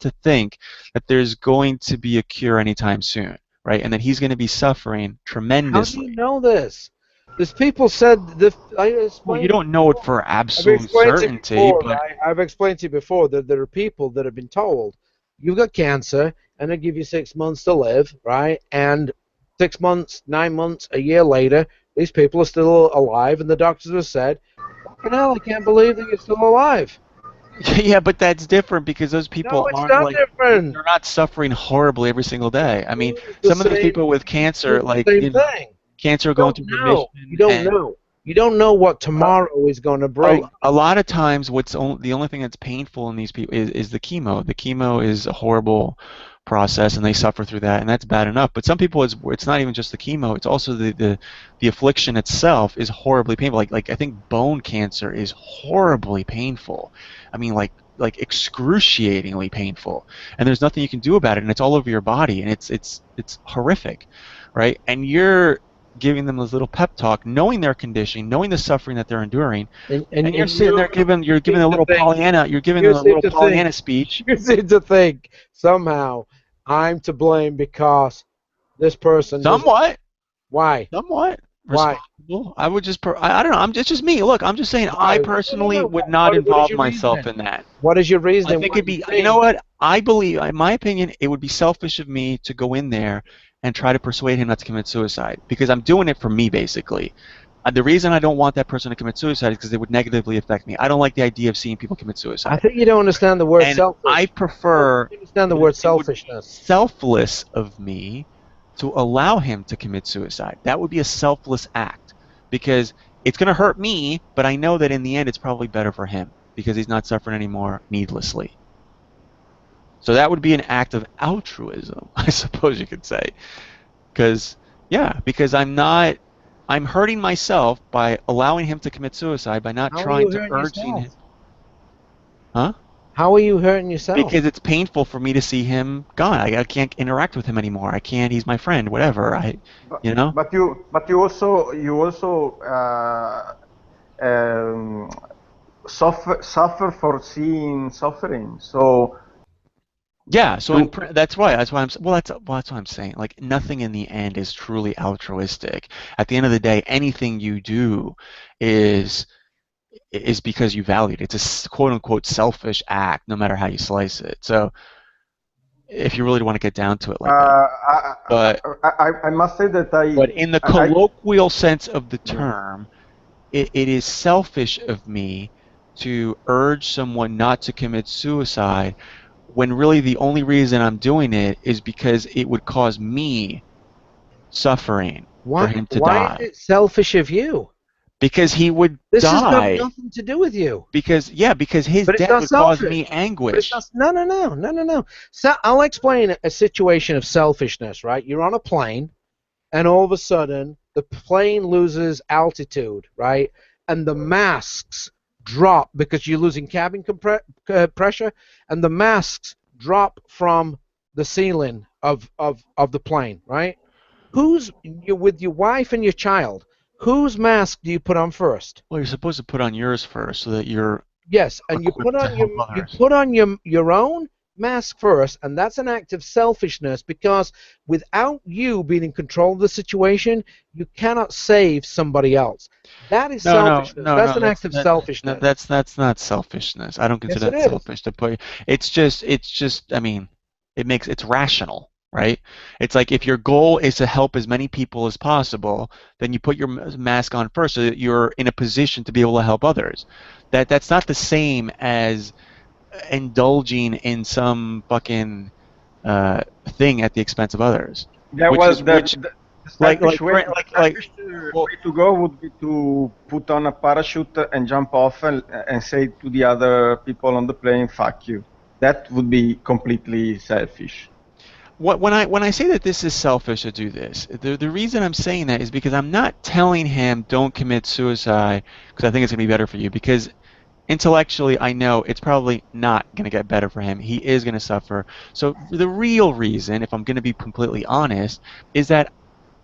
to think that there's going to be a cure anytime soon, right? And that he's going to be suffering tremendously. How do you know this? There's people said Well, you don't know it for absolute I've explained certainty, before, but right? I've explained to you before that there are people that have been told you've got cancer and they give you 6 months to live, right? And 6 months, 9 months, a year later, these people are still alive, and the doctors have said, "Fucking hell, I can't believe that you're still alive." yeah, but that's different because those people No, it's aren't not like different. they're not suffering horribly every single day. I mean, It's the some of those same- people with cancer, it's the like same thing. cancer You going don't through know. remission. You don't and- know. You don't know what tomorrow is going to bring. A lot of times, the only thing that's painful in these people is the chemo. The chemo is a horrible process, and they suffer through that, and that's bad enough. But some people, it's not even just the chemo; it's also the affliction itself is horribly painful. Like I think bone cancer is horribly painful. I mean, like excruciatingly painful, and there's nothing you can do about it, and it's all over your body, and it's horrific, right? And you're giving them this little pep talk, knowing their condition, knowing the suffering that they're enduring, and you're sitting there giving a little Pollyanna, Pollyanna speech. You seem to think somehow I'm to blame because this person. Somewhat. Why? Somewhat. Why? I would just. I don't know. It's just me. Look, I'm just saying. Why? I personally No. would not What is involve your myself reasoning? in that. What is your reasoning? I think it'd be. You know what? I believe, in my opinion, it would be selfish of me to go in there and try to persuade him not to commit suicide, because I'm doing it for me, basically. The reason I don't want that person to commit suicide is because it would negatively affect me. I don't like the idea of seeing people commit suicide. I think you don't understand the word And selfish. I prefer. You understand the word selfishness. Selfless of me to allow him to commit suicide. That would be a selfless act, because it's going to hurt me, but I know that in the end it's probably better for him because he's not suffering anymore needlessly. So that would be an act of altruism, I suppose you could say. Because I'm hurting myself by allowing him to commit suicide, by not trying to urge him. Huh? How are you hurting yourself? Because it's painful for me to see him gone. I can't interact with him anymore. I can't. He's my friend. Whatever. You know. But you also suffer for seeing suffering. So. Yeah. So that's why. That's why that's what I'm saying. Like, nothing in the end is truly altruistic. At the end of the day, anything you do is because you value it. It's a quote-unquote selfish act, no matter how you slice it. So, if you really want to get down to it like that. I must say that But in the colloquial sense of the term, it is selfish of me to urge someone not to commit suicide, when really the only reason I'm doing it is because it would cause me suffering for him to die. Why is it selfish of you? Because he would die. This has got nothing to do with you. Because his death would cause me anguish. No. So I'll explain a situation of selfishness, right? You're on a plane, and all of a sudden, the plane loses altitude, right? And the masks drop because you're losing cabin pressure, and the masks drop from the ceiling of the plane, right? You're with your wife and your child. Whose mask do you put on first? Well, you're supposed to put on yours first, so that you're. Yes, and you put on your own mask first, and that's an act of selfishness, because without you being in control of the situation, you cannot save somebody else. That is selfishness. That's an act of selfishness. That's not selfishness. I don't consider that selfish to put. It's just. I mean, it's rational. Right? It's like, if your goal is to help as many people as possible, then you put your mask on first so that you're in a position to be able to help others. That's not the same as indulging in some fucking thing at the expense of others. Yeah, Which well, is which the like selfish way, well, way to go would be to put on a parachute and jump off and say to the other people on the plane, "Fuck you." That would be completely selfish. when I say that this is selfish to do this, the reason I'm saying that is because I'm not telling him don't commit suicide because I think it's going to be better for you, because intellectually I know it's probably not going to get better for him. He is going to suffer. So the real reason, if I'm going to be completely honest, is that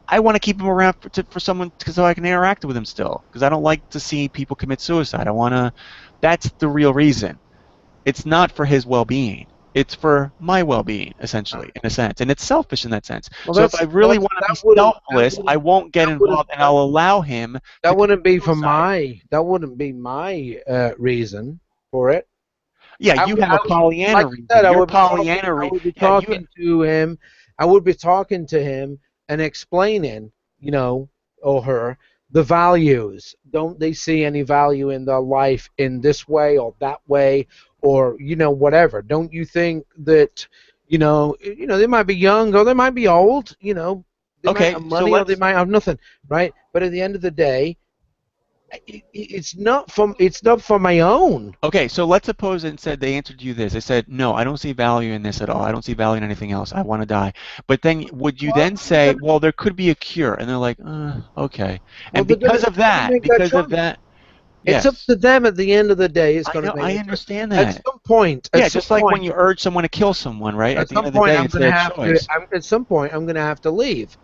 I want to keep him around for someone so I can interact with him still, because I don't like to see people commit suicide. I want to. That's the real reason. It's not for his well-being. It's for my well-being, essentially, in a sense, and it's selfish in that sense. Well, So if I really want to be selfless, I won't get involved, and I'll allow him. That to wouldn't be for suicide. that wouldn't be my reason for it. Yeah, you have a Pollyanna like reason. I said, Your Pollyanna I reason. would be Yeah, talking to him. I would be talking to him and explaining, or her, the values. Don't they see any value in their life in this way or that way, or whatever? Don't you think that, they might be young or they might be old, they might Okay, have so money or they might have nothing, right? But at the end of the day, it's not for my own. Okay, so let's suppose instead they answered you this. They said, no, I don't see value in this at all. I don't see value in anything else. I want to die. But then would you then say, well, there could be a cure? And they're like, okay. Well, And because of that, it's up yes. to them at the end of the day. It's going to be. I understand At that. some point. Yeah, just like when you urge someone to kill someone, right? At the end of the day, it's their choice. At some point, I'm going to have to leave.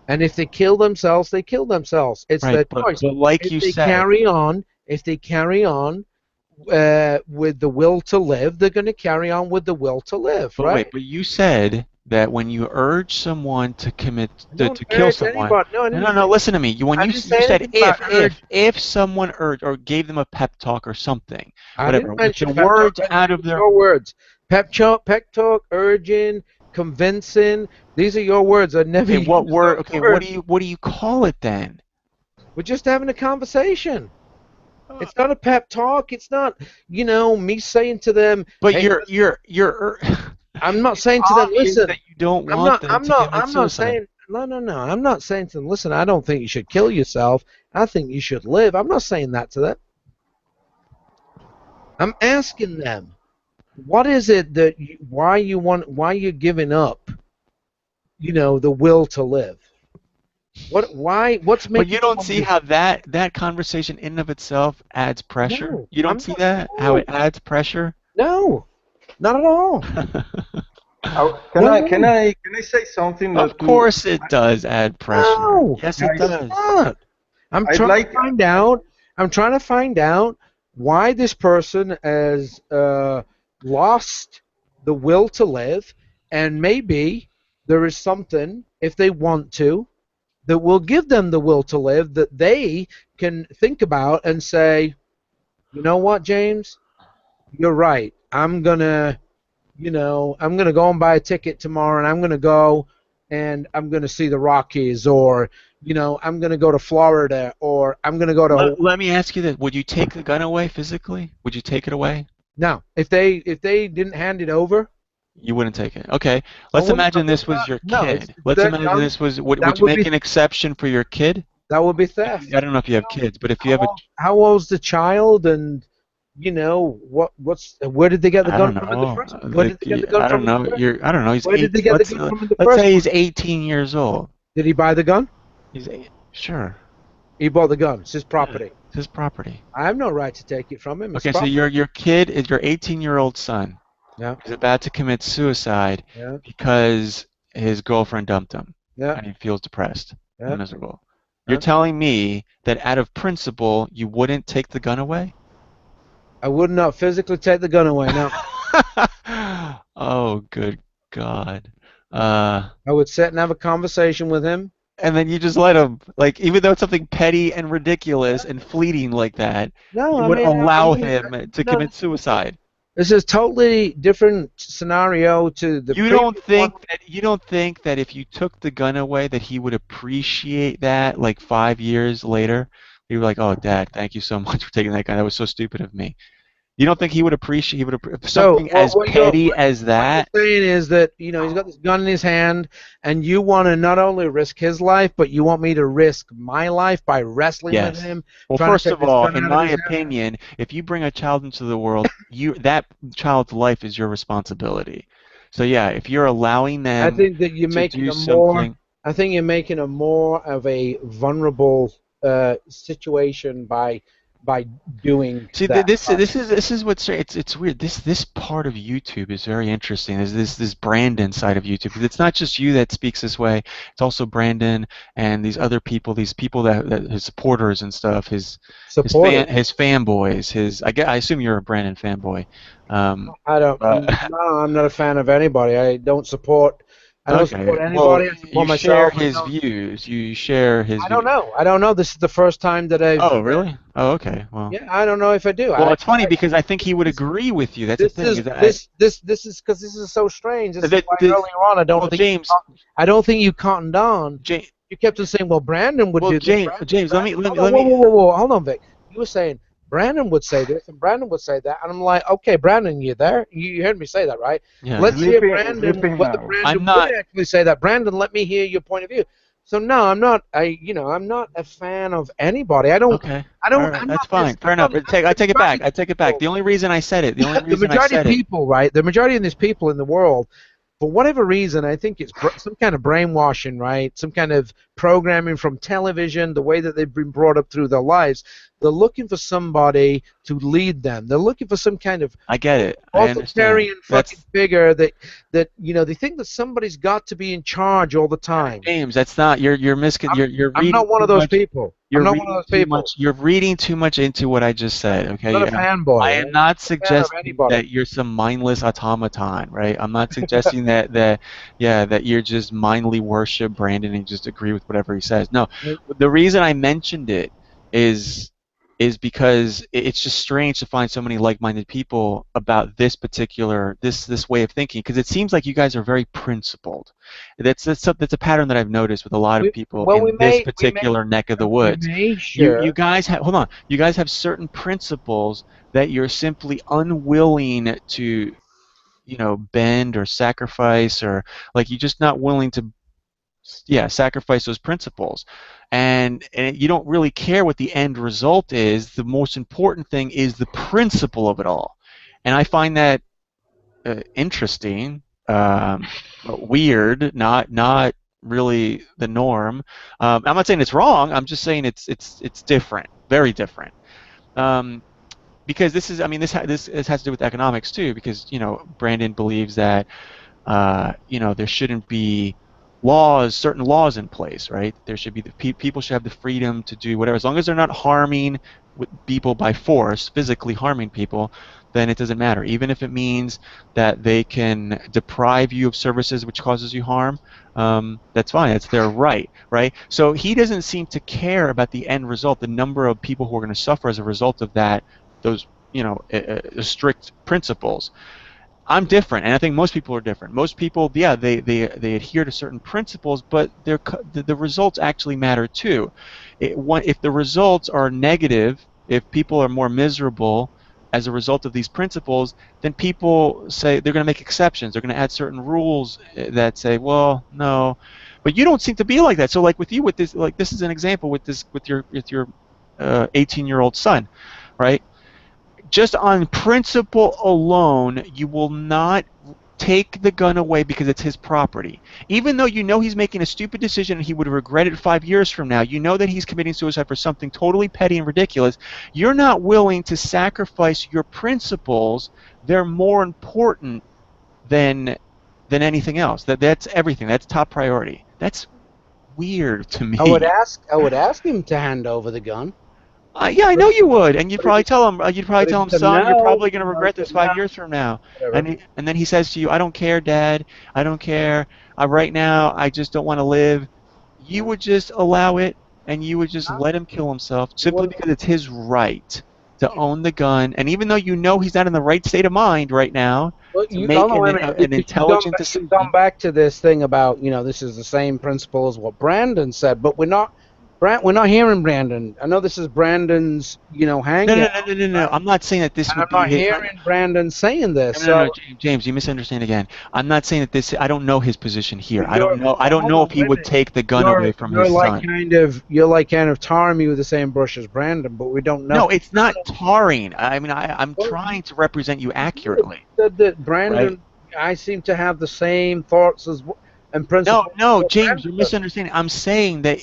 And if they kill themselves, they kill themselves. It's their choice. But like you said, if they carry on with the will to live, they're going to carry on with the will to live, but right? wait, but you said that when you urge someone to to kill someone, no, listen to me. You said if someone urged or gave them a pep talk or something, whatever, with the words out of their words, pep talk, urging, convincing. These are your words. I never. Okay, what word? Okay, what do you call it then? We're just having a conversation. It's not a pep talk. It's not, me saying to them. But hey, you're. I'm not saying to them, listen. That you don't want them to commit suicide. Not saying. No. I'm not saying to them, listen. I don't think you should kill yourself. I think you should live. I'm not saying that to them. I'm asking them, what is it that why you're giving up, the will to live? What's making? But you don't see how that conversation in and of itself adds pressure. No, you don't see that how it adds pressure. No, not at all. Can I say something? Of course, it does add pressure. No, yes, it does. Not. I'm trying to find out why this person has lost the will to live, and maybe there is something, if they want to, that will give them the will to live, that they can think about and say, you know what, James, you're right. I'm gonna go and buy a ticket tomorrow, and I'm gonna go and I'm gonna see the Rockies, or I'm gonna go to Florida, or I'm gonna go to. Let me ask you this: would you take the gun away physically? Would you take it away? No. If they didn't hand it over. You wouldn't take it. Okay. Let's imagine this was your kid. Let's imagine this was. Would you make an exception for your kid? That would be theft. I don't know if you have kids, but if you have how old's the child, and where did they get the gun from in the first? Where did they get the gun from? I don't know. I don't know. Where did they get the gun from in the first? Let's say he's 18 years old. Did he buy the gun? He's 8. Sure. He bought the gun. It's his property. It's his property. I have no right to take it from him. Okay, so your kid is your 18-year-old son. Yeah. He's about to commit suicide because his girlfriend dumped him. Yeah. And he feels depressed and miserable. You're telling me that out of principle you wouldn't take the gun away? I would not physically take the gun away, no. Oh, good God. I would sit and have a conversation with him. And then you just let him, like, even though it's something petty and ridiculous and fleeting like that, you would allow him to commit suicide. This is a totally different scenario to the. You don't think that if you took the gun away that he would appreciate that like 5 years later? He would be like, "Oh, Dad, thank you so much for taking that gun. That was so stupid of me." You don't think he would appreciate? He would So something as petty as that. What you're saying is that he's got this gun in his hand, and you want to not only risk his life, but you want me to risk my life by wrestling with him. Well, first of all, in my opinion, if you bring a child into the world, that child's life is your responsibility. So yeah, if you're allowing them, I think that you're making I think you're making a more of a vulnerable situation by doing that. This is what's it's weird. This part of YouTube is very interesting. There's this Brandon side of YouTube. It's not just you that speaks this way. It's also Brandon and these other people. These people that his supporters and stuff. His fanboys. I assume you're a Brandon fanboy. I don't. No, I'm not a fan of anybody. I don't support. I don't support anybody. I support myself. You share his views. You share his. I don't know. I don't know. This is the first time that I've. Oh, really? Oh, okay. Well. Yeah, I don't know if I do. Well, it's funny because I think he would agree with you. That's the thing. This is because this is so strange. This is why earlier on I don't think James. I don't think you cottoned on. James, you kept on saying, "Well, Brandon would do this." James, let me. Whoa, hold on, Vic. You were saying Brandon would say this and Brandon would say that, and I'm like, okay, Brandon, you there? You heard me say that, right? Yeah. Let's hear Brandon. Whether Brandon would actually say that. Brandon, let me hear your point of view. So no, I'm not. I'm not a fan of anybody. I don't. Okay. I don't. Right, that's fine. Fair enough. I take it back. I take it back. The only reason I said it. The majority of people, right? The majority of these people in the world, for whatever reason, I think it's some kind of brainwashing, right? Some kind of programming from television, the way that they've been brought up through their lives. They're looking for somebody to lead them. They're looking for some kind of I get it. authoritarian fucking figure that they think that somebody's got to be in charge all the time. James, that's not you're reading. I'm not one of those people. I'm not one of those people. You're reading too much into what I just said. Okay. I'm not a fanboy. I am not suggesting that you're some mindless automaton, right? I'm not suggesting that you're just mindly worship Brandon and just agree with whatever he says. No, the reason I mentioned it is because it's just strange to find so many like-minded people about this particular this way of thinking, because it seems like you guys are very principled. That's a pattern that I've noticed with a lot of people in this particular neck of the woods. You guys have You guys have certain principles that you're simply unwilling to, bend or sacrifice, or like you're just not willing to sacrifice those principles, and you don't really care what the end result is. The most important thing is the principle of it all, and I find that interesting, weird, not really the norm. I'm not saying it's wrong. I'm just saying it's different, very different. Because this has to do with economics too. Because Brandon believes that there shouldn't be certain laws in place, right? There should be people should have the freedom to do whatever, as long as they're not harming people by force, physically harming people, then it doesn't matter. Even if it means that they can deprive you of services which causes you harm, that's fine. That's their right, right? So he doesn't seem to care about the end result, the number of people who are going to suffer as a result of those strict principles. I'm different, and I think most people are different. Most people, they adhere to certain principles, but the results actually matter too. If the results are negative, if people are more miserable as a result of these principles, then people say they're going to make exceptions. They're going to add certain rules that say, well, no. But you don't seem to be like that. So, like with you, this is an example with your 18-year-old son, right? Just on principle alone, you will not take the gun away because it's his property. Even though you know he's making a stupid decision and he would regret it 5 years from now, you know that he's committing suicide for something totally petty and ridiculous, you're not willing to sacrifice your principles. They're more important than anything else. That's everything. That's top priority. That's weird to me. I would ask him to hand over the gun. Yeah, I know you would, and you'd probably tell him, son, you're probably going to regret this 5 years from now. And then he says to you, I don't care, Dad, I don't care. Right now, I just don't want to live. You would just allow it, and you would just let him kill himself simply because it's his right to own the gun. And even though you know he's not in the right state of mind right now to make an intelligent decision. Come back to this thing about, this is the same principle as what Brandon said, but we're not We're not hearing Brandon. I know this is Brandon's, hangout. No. I'm not saying that this And would I'm be not his. hearing Brandon saying this. No, James, you misunderstand again. I'm not saying that this. I don't know his position here. I don't know. I don't know if he would take the gun away from his son. You're like kind of tarring me with the same brush as Brandon, but we don't know. No, it's not tarring. I mean, I'm trying to represent you accurately. You said that Brandon, I seem to have the same thoughts and principles. No, James, you're misunderstanding. I'm saying that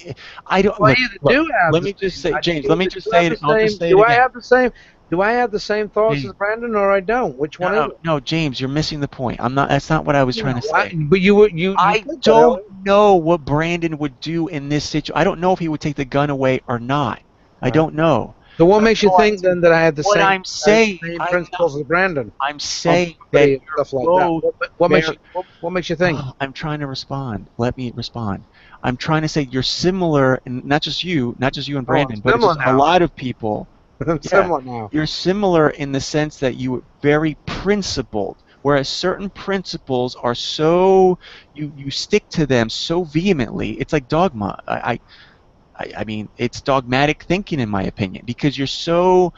I don't. Well, Look, let me just say, James. Let me just say it. I'll just say it again. Do I have the same thoughts as Brandon, or I don't? Which one is it? No, James, you're missing the point. I'm not. That's not what I was trying to say. I don't know what Brandon would do in this situation. I don't know if he would take the gun away or not. I don't know. So what makes you think then that I had the same principles as Brandon? I'm saying that stuff like that. What makes you think? I'm trying to respond. Let me respond. I'm trying to say you're similar, and not just you and Brandon, but it's just a lot of people. Similar now. You're similar in the sense that you are very principled, whereas certain principles are so you stick to them so vehemently. It's like dogma. I mean, it's dogmatic thinking, in my opinion, because you're so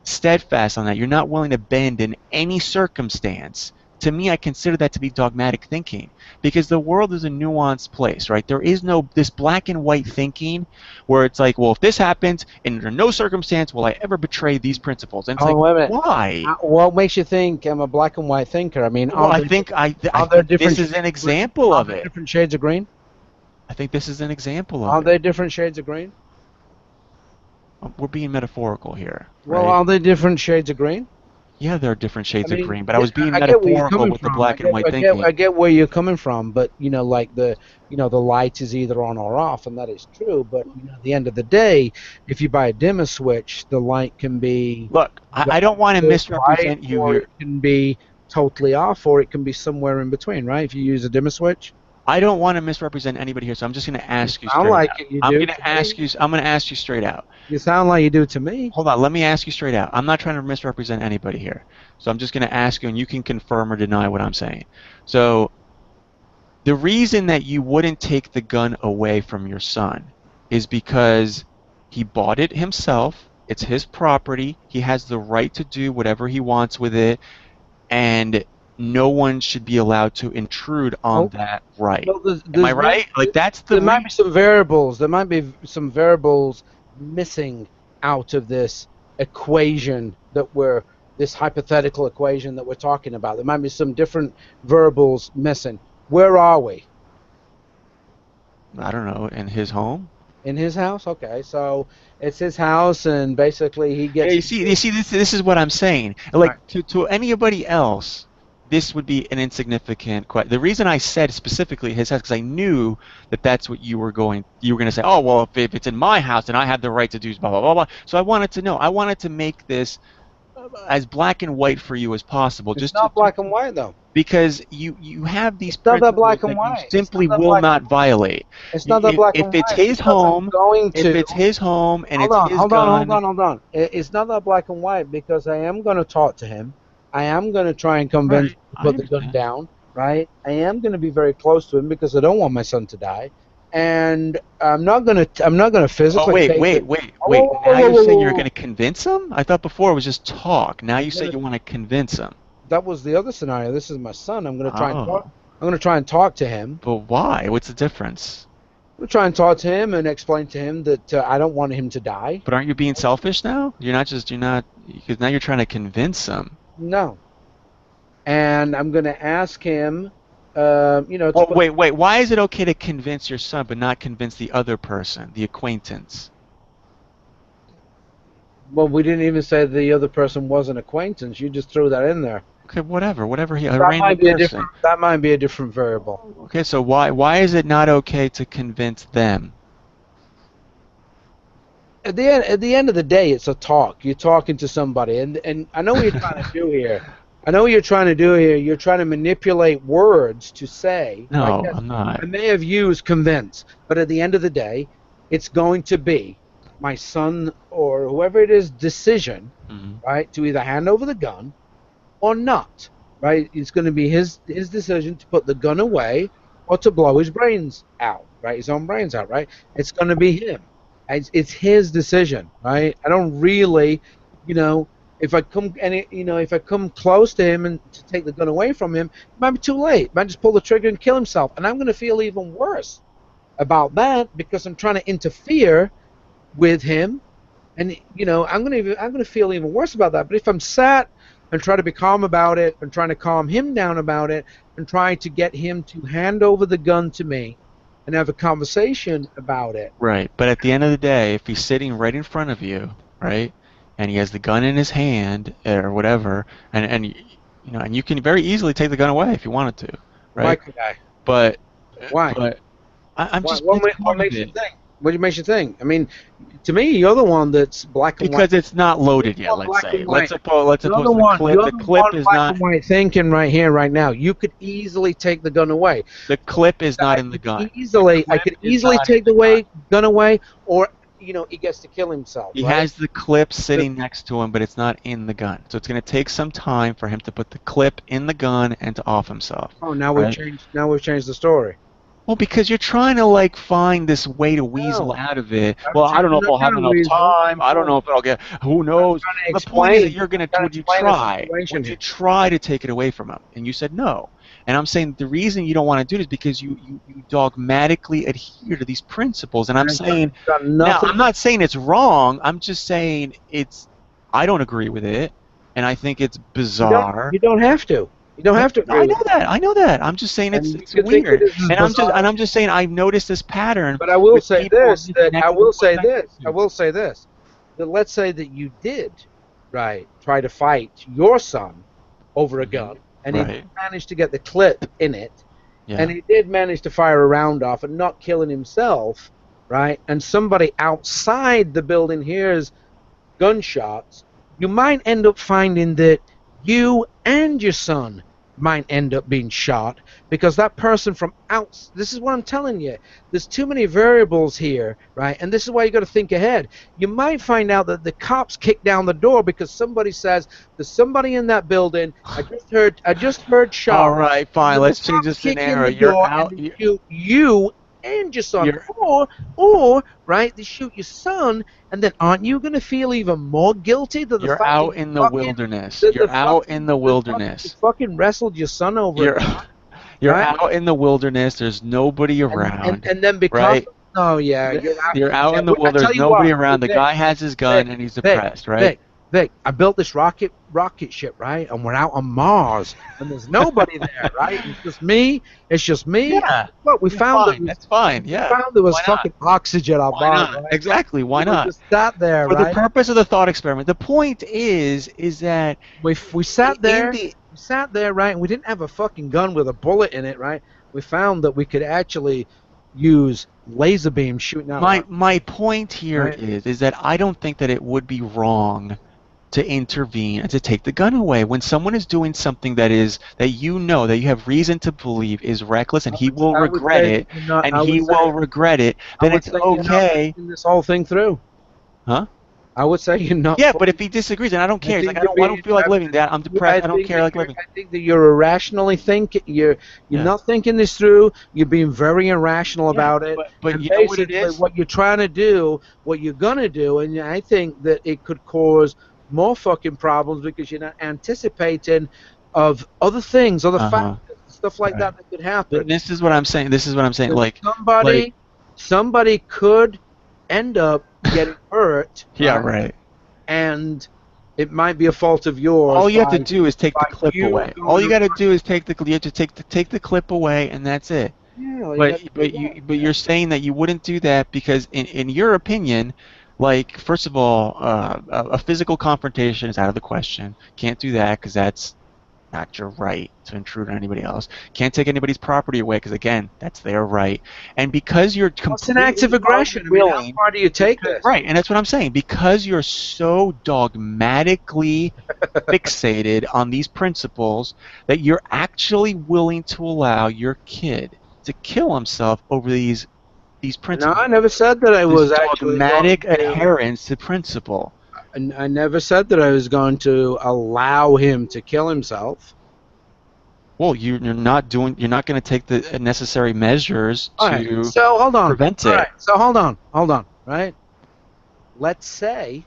steadfast on that. You're not willing to bend in any circumstance. To me, I consider that to be dogmatic thinking, because the world is a nuanced place, right? There is no this black and white thinking where it's like, well, if this happens, and under no circumstance will I ever betray these principles. And it's why? What makes you think I'm a black and white thinker? I mean, I think this is an example of it. Different shades of green? I think this is an example of it. Are they different shades of green? We're being metaphorical here. Well, right? Are they different shades of green? Yeah, there are different shades of green, but I was being metaphorical with the black and white thinking. I get where you're coming from, but like the light is either on or off, and that is true. But at the end of the day, if you buy a dimmer switch, the light can be. Look, I don't want to misrepresent you here. It can be totally off, or it can be somewhere in between, right? If you use a dimmer switch. I don't want to misrepresent anybody here, so I'm just going to ask you straight out. I'm going to ask you straight out. You sound like you do to me. Hold on, let me ask you straight out. I'm not trying to misrepresent anybody here. So I'm just going to ask you, and you can confirm or deny what I'm saying. So the reason that you wouldn't take the gun away from your son is because he bought it himself. It's his property. He has the right to do whatever he wants with it, and no one should be allowed to intrude on that right. Well, Am I right? Like that's the. There might be some variables. There might be some variables missing out of this equation this hypothetical equation that we're talking about. There might be some different variables missing. Where are we? I don't know. In his home. In his house? Okay, so it's his house, and basically he gets. Yeah, you see, this is what I'm saying. Like to anybody else, this would be an insignificant question. The reason I said specifically his house, because I knew that that's what you were going to say. Oh, well, if it's in my house, then I have the right to do blah, blah, blah, blah. So I wanted to know. I wanted to make this as black and white for you as possible. It's not black and white, though. Because you have these principles black and white. You simply will not violate. It's not that black and white. If it's his home, if it's his home and it's his gun. Hold on. It's not that black and white, because I am going to talk to him. I am going to try and convince him to put the gun down, right? I am going to be very close to him because I don't want my son to die, and I'm not going to physically. Oh wait! Now you're saying you're going to convince him? I thought before it was just talk. Now you say you want to convince him. That was the other scenario. This is my son. I'm going to try and talk. I'm going to try and talk to him. But why? What's the difference? I'm going to try and talk to him and explain to him that I don't want him to die. But aren't you being selfish now? Because now you're trying to convince him. No. And I'm going to ask him, wait. Why is it okay to convince your son but not convince the other person, the acquaintance? Well, we didn't even say the other person was an acquaintance. You just threw that in there. Okay, whatever. That might be a different variable. Okay, so why is it not okay to convince them? At the end of the day, it's a talk. You're talking to somebody, and I know what you're trying to do here. You're trying to manipulate words to say. No, I'm not. I may have used convince, but at the end of the day, it's going to be my son or whoever it is decision, right, to either hand over the gun or not, right? It's going to be his decision to put the gun away or to blow his brains out, right? His own brains out, right? It's going to be him. It's his decision, right? I don't really, you know, if I come if I come close to him and to take the gun away from him, it might be too late. He might just pull the trigger and kill himself, and I'm going to feel even worse about that because I'm trying to interfere with him, and I'm gonna feel even worse about that. But if I'm sat and try to be calm about it and trying to calm him down about it and trying to get him to hand over the gun to me and have a conversation about it. Right, but at the end of the day, if he's sitting right in front of you, right, and he has the gun in his hand or whatever, and and you can very easily take the gun away if you wanted to, right? Why could I? But why? But I'm Why? just What makes you think? What makes you think? I mean, to me, you're the one that's black and white. because it's not loaded yet. You're Let's black say. and white. Let's suppose You're the clip is black not. and white thinking right here, right now. You could easily take the gun away. The clip is not in the gun. I could easily take the gun away, or he gets to kill himself. He right? has the clip sitting next to him, but it's not in the gun. So it's going to take some time for him to put the clip in the gun and to off himself. Oh, now right? we've changed the story. Well, because you're trying to find this way to weasel out of it. Well, I don't know if I'll have enough time. I don't know if I'll get. Who knows? The point is that you're going to. Would you try? Would you try to take it away from him? And you said no. And I'm saying the reason you don't want to do it is because you dogmatically adhere to these principles. And I'm saying now I'm not saying it's wrong. I'm just saying I don't agree with it, and I think it's bizarre. You don't have to. You don't have to. I know that. I know that. I'm just saying it's weird, and I'm just saying I've noticed this pattern. But I will say this. I will say this. That let's say that you did, try to fight your son over a gun, and he did manage to get the clip in it, and he did manage to fire a round off and not killing himself, right? And somebody outside the building hears gunshots. You might end up finding that you and your son might end up being shot because that person from out. This is what I'm telling you. There's too many variables here, right? And this is why you got to think ahead. You might find out that the cops kick down the door because somebody says there's somebody in that building. I just heard shots. All right, fine. Let's change the scenario. You're out. You and your son, or they shoot your son, and then aren't you going to feel even more guilty that you're out in the wilderness? You're out in the wilderness. You fucking wrestled your son over. You're out in the wilderness. There's nobody around. And then because you're out in the wilderness. There's nobody around. The guy has his gun and he's depressed, right? Vic, I built this rocket ship, right? And we're out on Mars, and there's nobody there, right? It's just me. Yeah. But we found that's fine. Yeah. We found there was fucking oxygen on Mars. Right? Exactly. Why not? We just sat there, for the purpose of the thought experiment. The point is that we sat there. We sat there, right? And we didn't have a fucking gun with a bullet in it, right? We found that we could actually use laser beams shooting out. My point here is that I don't think that it would be wrong to intervene and to take the gun away when someone is doing something that you have reason to believe is reckless, and he will regret it, then it's okay. This whole thing through, huh? I would say you're not. Yeah, but if he disagrees, and I don't care. It's like I don't feel like living. Dad, I'm depressed. I don't care like living. I think that you're irrationally thinking. You're not thinking this through. You're being very irrational about it. But you know what it is? What you're trying to do, what you're gonna do, and I think that it could cause more fucking problems because you're not anticipating of other things, other factors, stuff like that could happen. But this is what I'm saying. Like somebody could end up getting hurt. Yeah, right. And it might be a fault of yours. All you have to do is take the clip away. All you got to do is take the clip away, and that's it. Yeah, but you're saying that you wouldn't do that because in your opinion, like, first of all, a physical confrontation is out of the question. Can't do that because that's not your right to intrude on anybody else. Can't take anybody's property away because, again, that's their right. And because you're completely it's an act of aggression. How far do you take this? Right, and that's what I'm saying. Because you're so dogmatically fixated on these principles that you're actually willing to allow your kid to kill himself over these principles. No, I never said that I was actually dogmatic adherence to principle. I never said that I was going to allow him to kill himself. Well, you're not going to take the necessary measures to so hold on. prevent it. Right. So hold on, right? let's say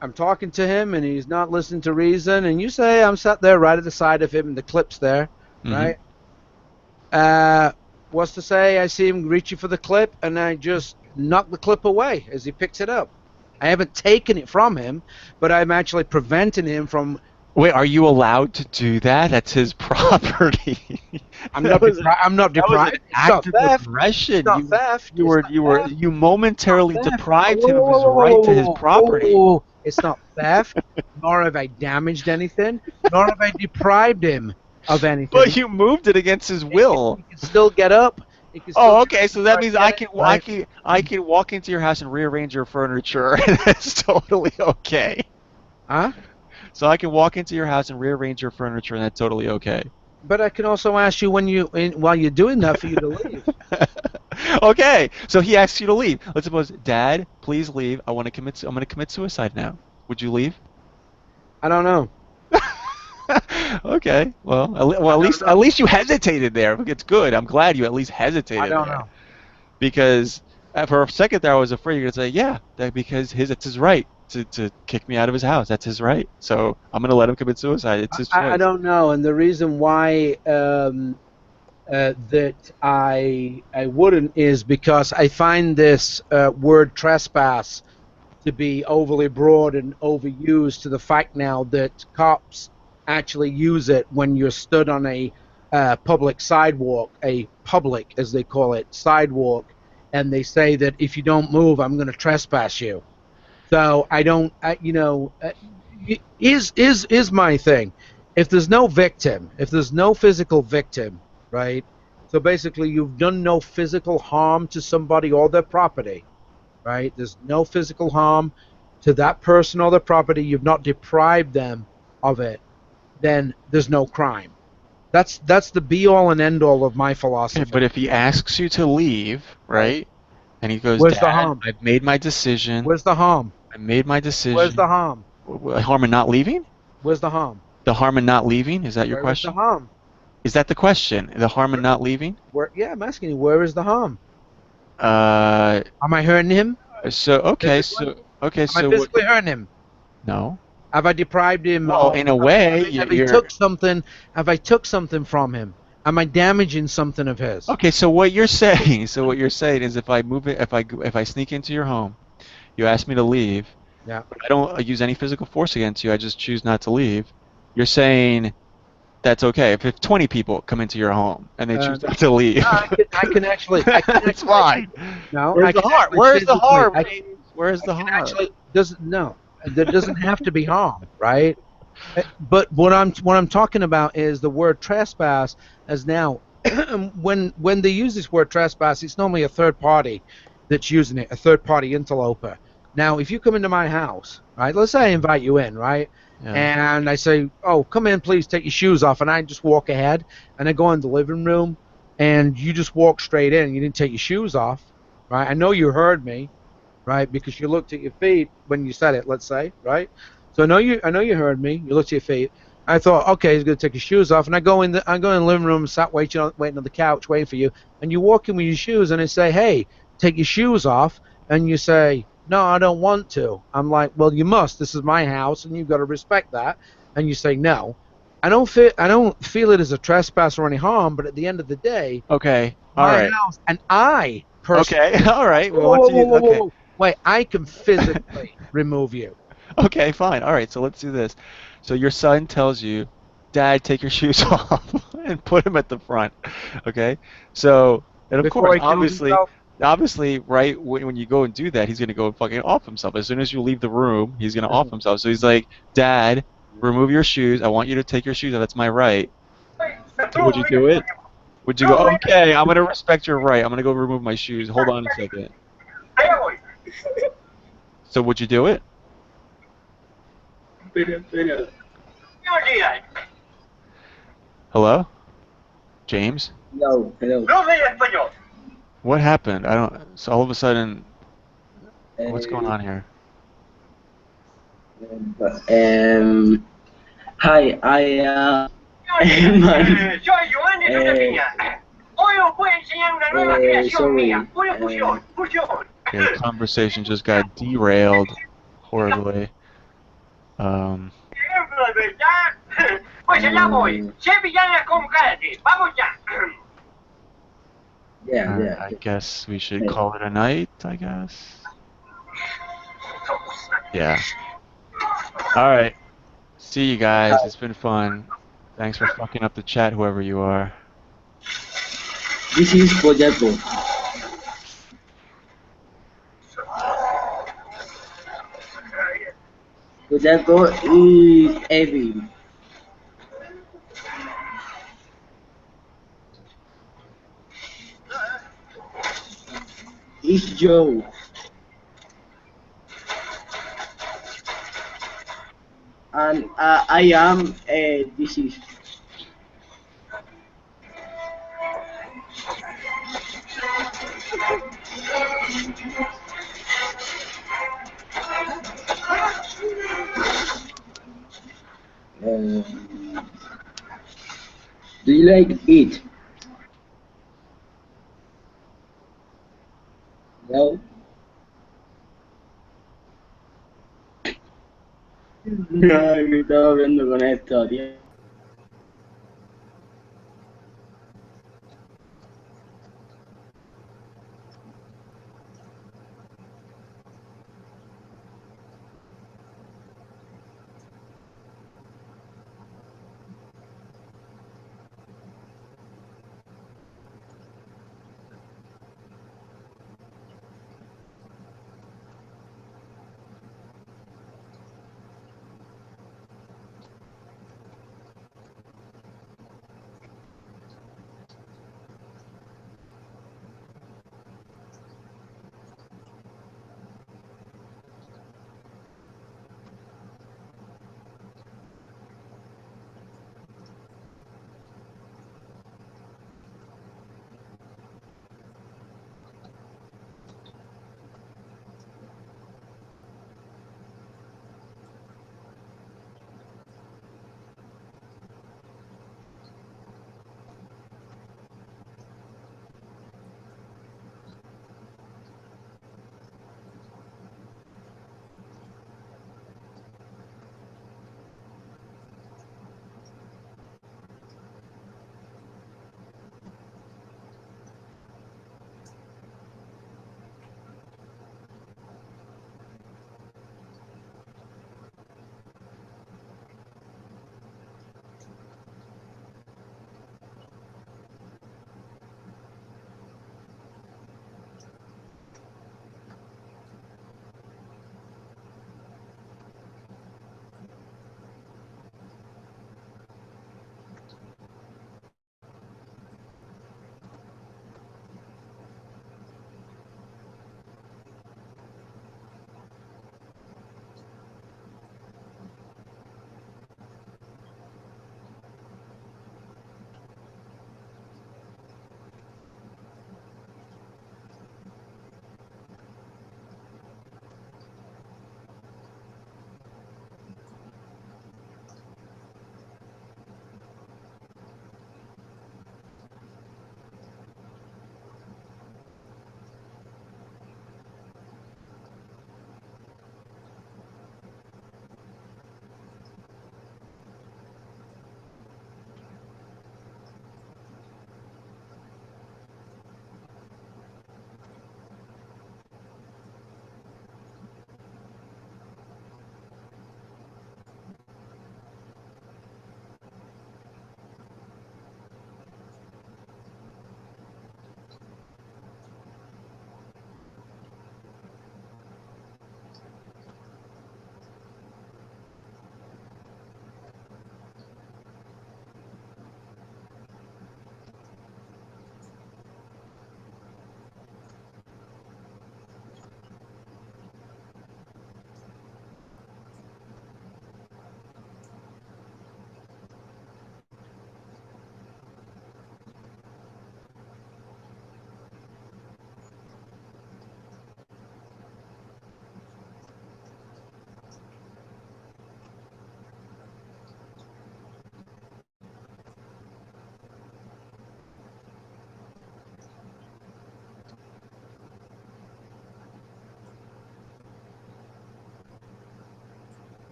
I'm talking to him and he's not listening to reason, and you say I'm sat there right at the side of him and the clip's there, right? What's to say I see him reaching for the clip and I just knock the clip away as he picks it up. I haven't taken it from him, but I'm actually preventing him from... Wait, are you allowed to do that? That's his property. I'm not deprived. Act of aggression. It's not theft. You momentarily It's not theft. deprived him of his right to his property. It's not theft, nor have I damaged anything, nor have I deprived him of anything. But you moved it against his will. He can still get up. Oh, okay. So that means I can walk into your house and rearrange your furniture. That's totally okay. Huh? So I can walk into your house and rearrange your furniture, and that's totally okay. But I can also ask you while you're doing that for you to leave. Okay. So he asks you to leave. Let's suppose, Dad, please leave. I'm going to commit suicide now. Would you leave? I don't know. Okay. Well, at least you hesitated there. It's good. I'm glad you at least hesitated. I don't know. Because for a second there, I was afraid you're going to say, yeah, because it's his right to kick me out of his house. That's his right. So I'm going to let him commit suicide. It's his choice. I don't know. And the reason why that I wouldn't is because I find this word trespass to be overly broad and overused to the fact now that cops actually use it when you're stood on a public sidewalk, a public, as they call it, sidewalk, and they say that if you don't move, I'm going to trespass you. So I don't, is my thing. If there's no victim, if there's no physical victim, right? So basically you've done no physical harm to somebody or their property, right? There's no physical harm to that person or their property. You've not deprived them of it. Then there's no crime. That's the be-all and end-all of my philosophy. Okay, but if he asks you to leave, right, and he goes, Where's Dad, the harm? I've made my decision. Where's the harm? I made my decision. Where's the harm? Harm in not leaving? Where's the harm? The harm in not leaving? Is that your question? Where's the harm? Is that the question? The harm in not leaving? Yeah, I'm asking you, where is the harm? Am I hurting him? Am I physically hurting him? No. Have I deprived him? Well, in a way, have I took something from him? Am I damaging something of his? Okay, so what you're saying is if I move it, if I sneak into your home, you ask me to leave. Yeah. But I don't use any physical force against you. I just choose not to leave. You're saying that's okay if 20 people come into your home and they choose not to leave. No, I can actually. That's fine. No. Where's the harm? Where's the harm? Where's the harm? Actually, there doesn't have to be harm, right? But what I'm talking about is the word trespass. As now, when they use this word trespass, it's normally a third party that's using it, a third party interloper. Now, if you come into my house, right? Let's say I invite you in, right? Yeah. And I say, "Oh, come in, please. Take your shoes off." And I just walk ahead, and I go in the living room, and you just walk straight in. You didn't take your shoes off, right? I know you heard me, right? Because you looked at your feet when you said it. Let's say, right? So I know you heard me. You looked at your feet. I thought, okay, he's gonna take his shoes off, and I go in the living room, sat waiting on the couch, waiting for you. And you walk in with your shoes, and I say, "Hey, take your shoes off," and you say, "No, I don't want to." I'm like, "Well, you must. This is my house, and you've got to respect that." And you say, "No." I don't feel it as a trespass or any harm, but at the end of the day, okay, all my right, house, and I personally, okay, all right. Whoa. Wait, I can physically remove you. Okay, fine. All right, so let's do this. So your son tells you, "Dad, take your shoes off," and put them at the front. Okay, so and of Before course, obviously, right when you go and do that, he's gonna go and fucking off himself. As soon as you leave the room, he's gonna off himself. So he's like, "Dad, remove your shoes. I want you to take your shoes off. That's my right." So would you do it? Would you go, "Okay, I'm gonna respect your right. I'm gonna go remove my shoes. Hold on a second." So would you do it? Hello? James? Hello. What happened? I don't. So all of a sudden, what's going on here? Hi, I sorry. Okay, the conversation just got derailed horribly. Pues allá voy. Sé villanas concreti. Vamos ya. Yeah, Alright, yeah. I guess we should call it a night, I guess. Yeah. Alright. See you guys. It's been fun. Thanks for fucking up the chat, whoever you are. This is Potato. Potato is heavy. It's Joe. And I am this is. Do you like it? No. Ay, me estaba hablando con esto, tío.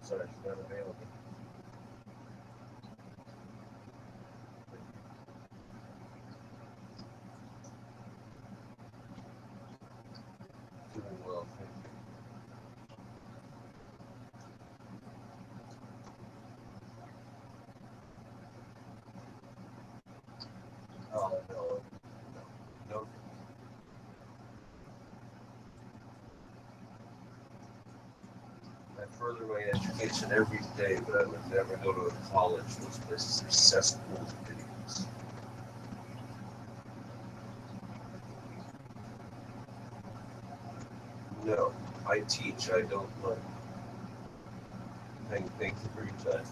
Sorry, it's not available. Doing well, thank you. Oh, no. No. I further my education every day, but I would never go to a college. Those places are cesspools of idiots. No, I teach, I don't learn. Thank you for your time.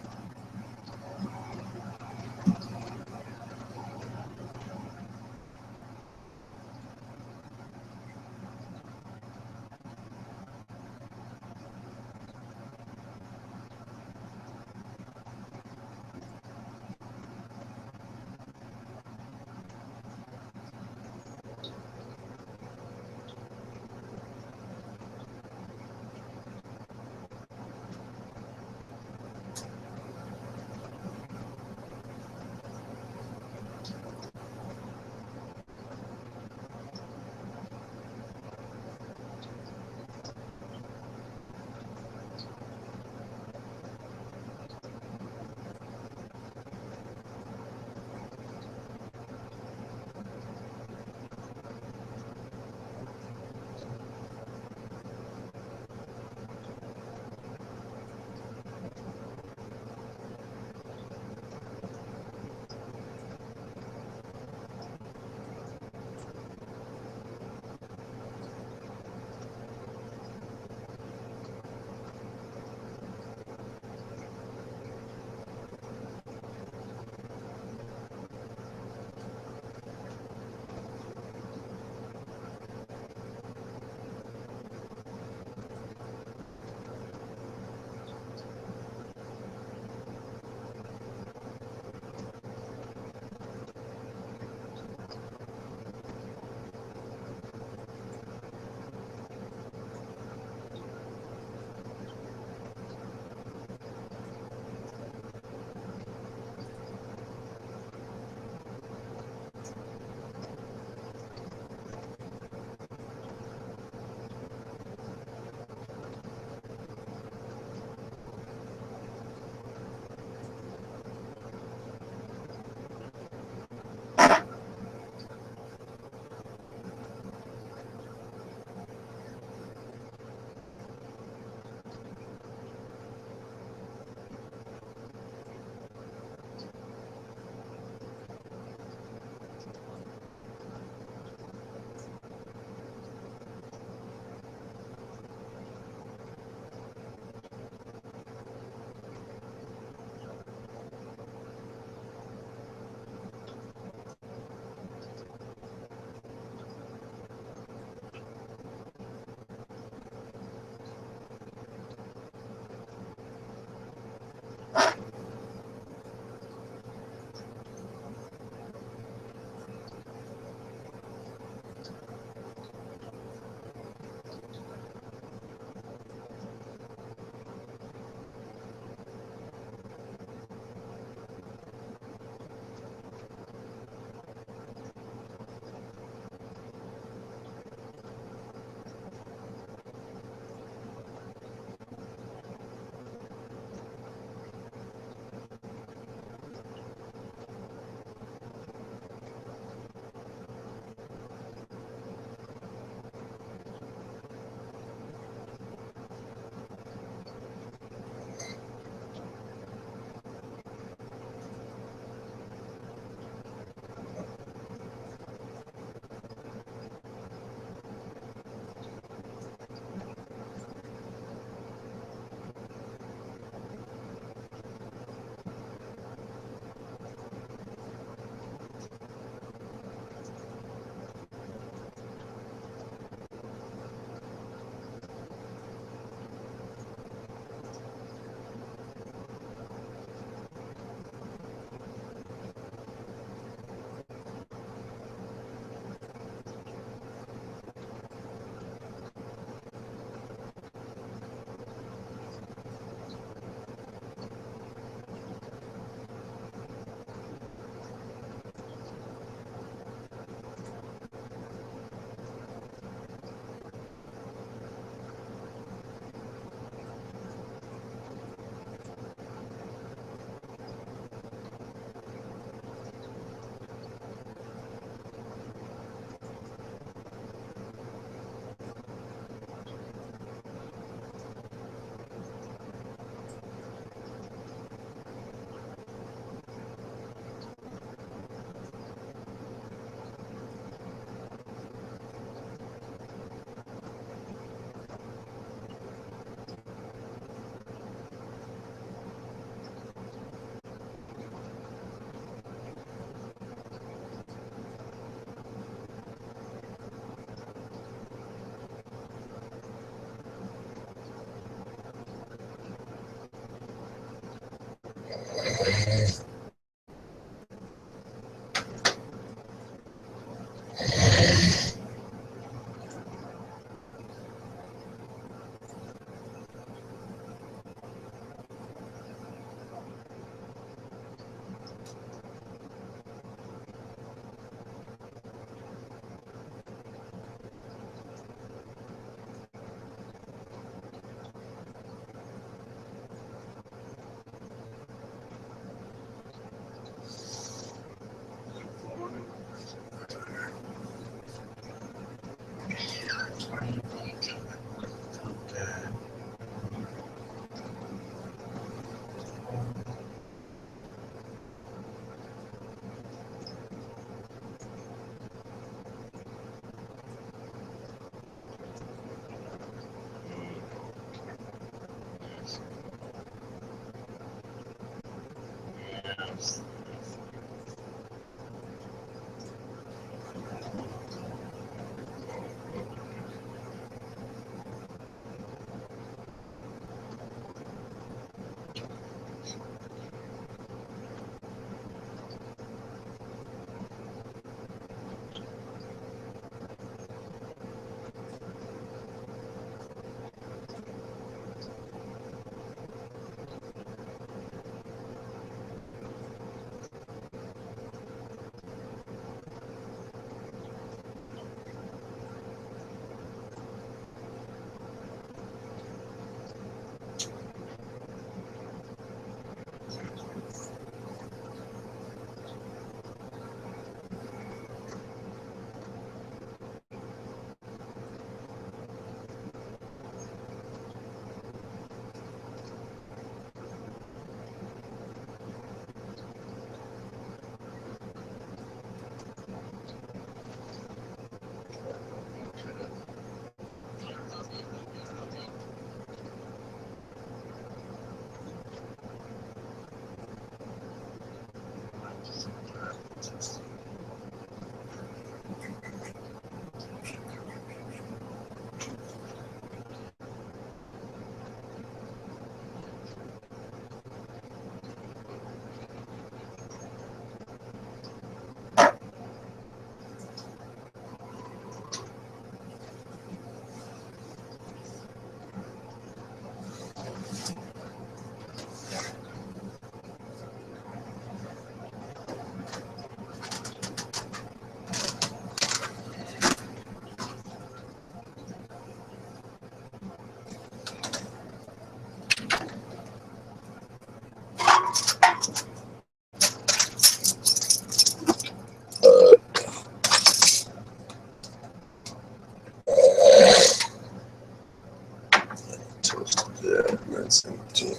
Yeah, that's empty.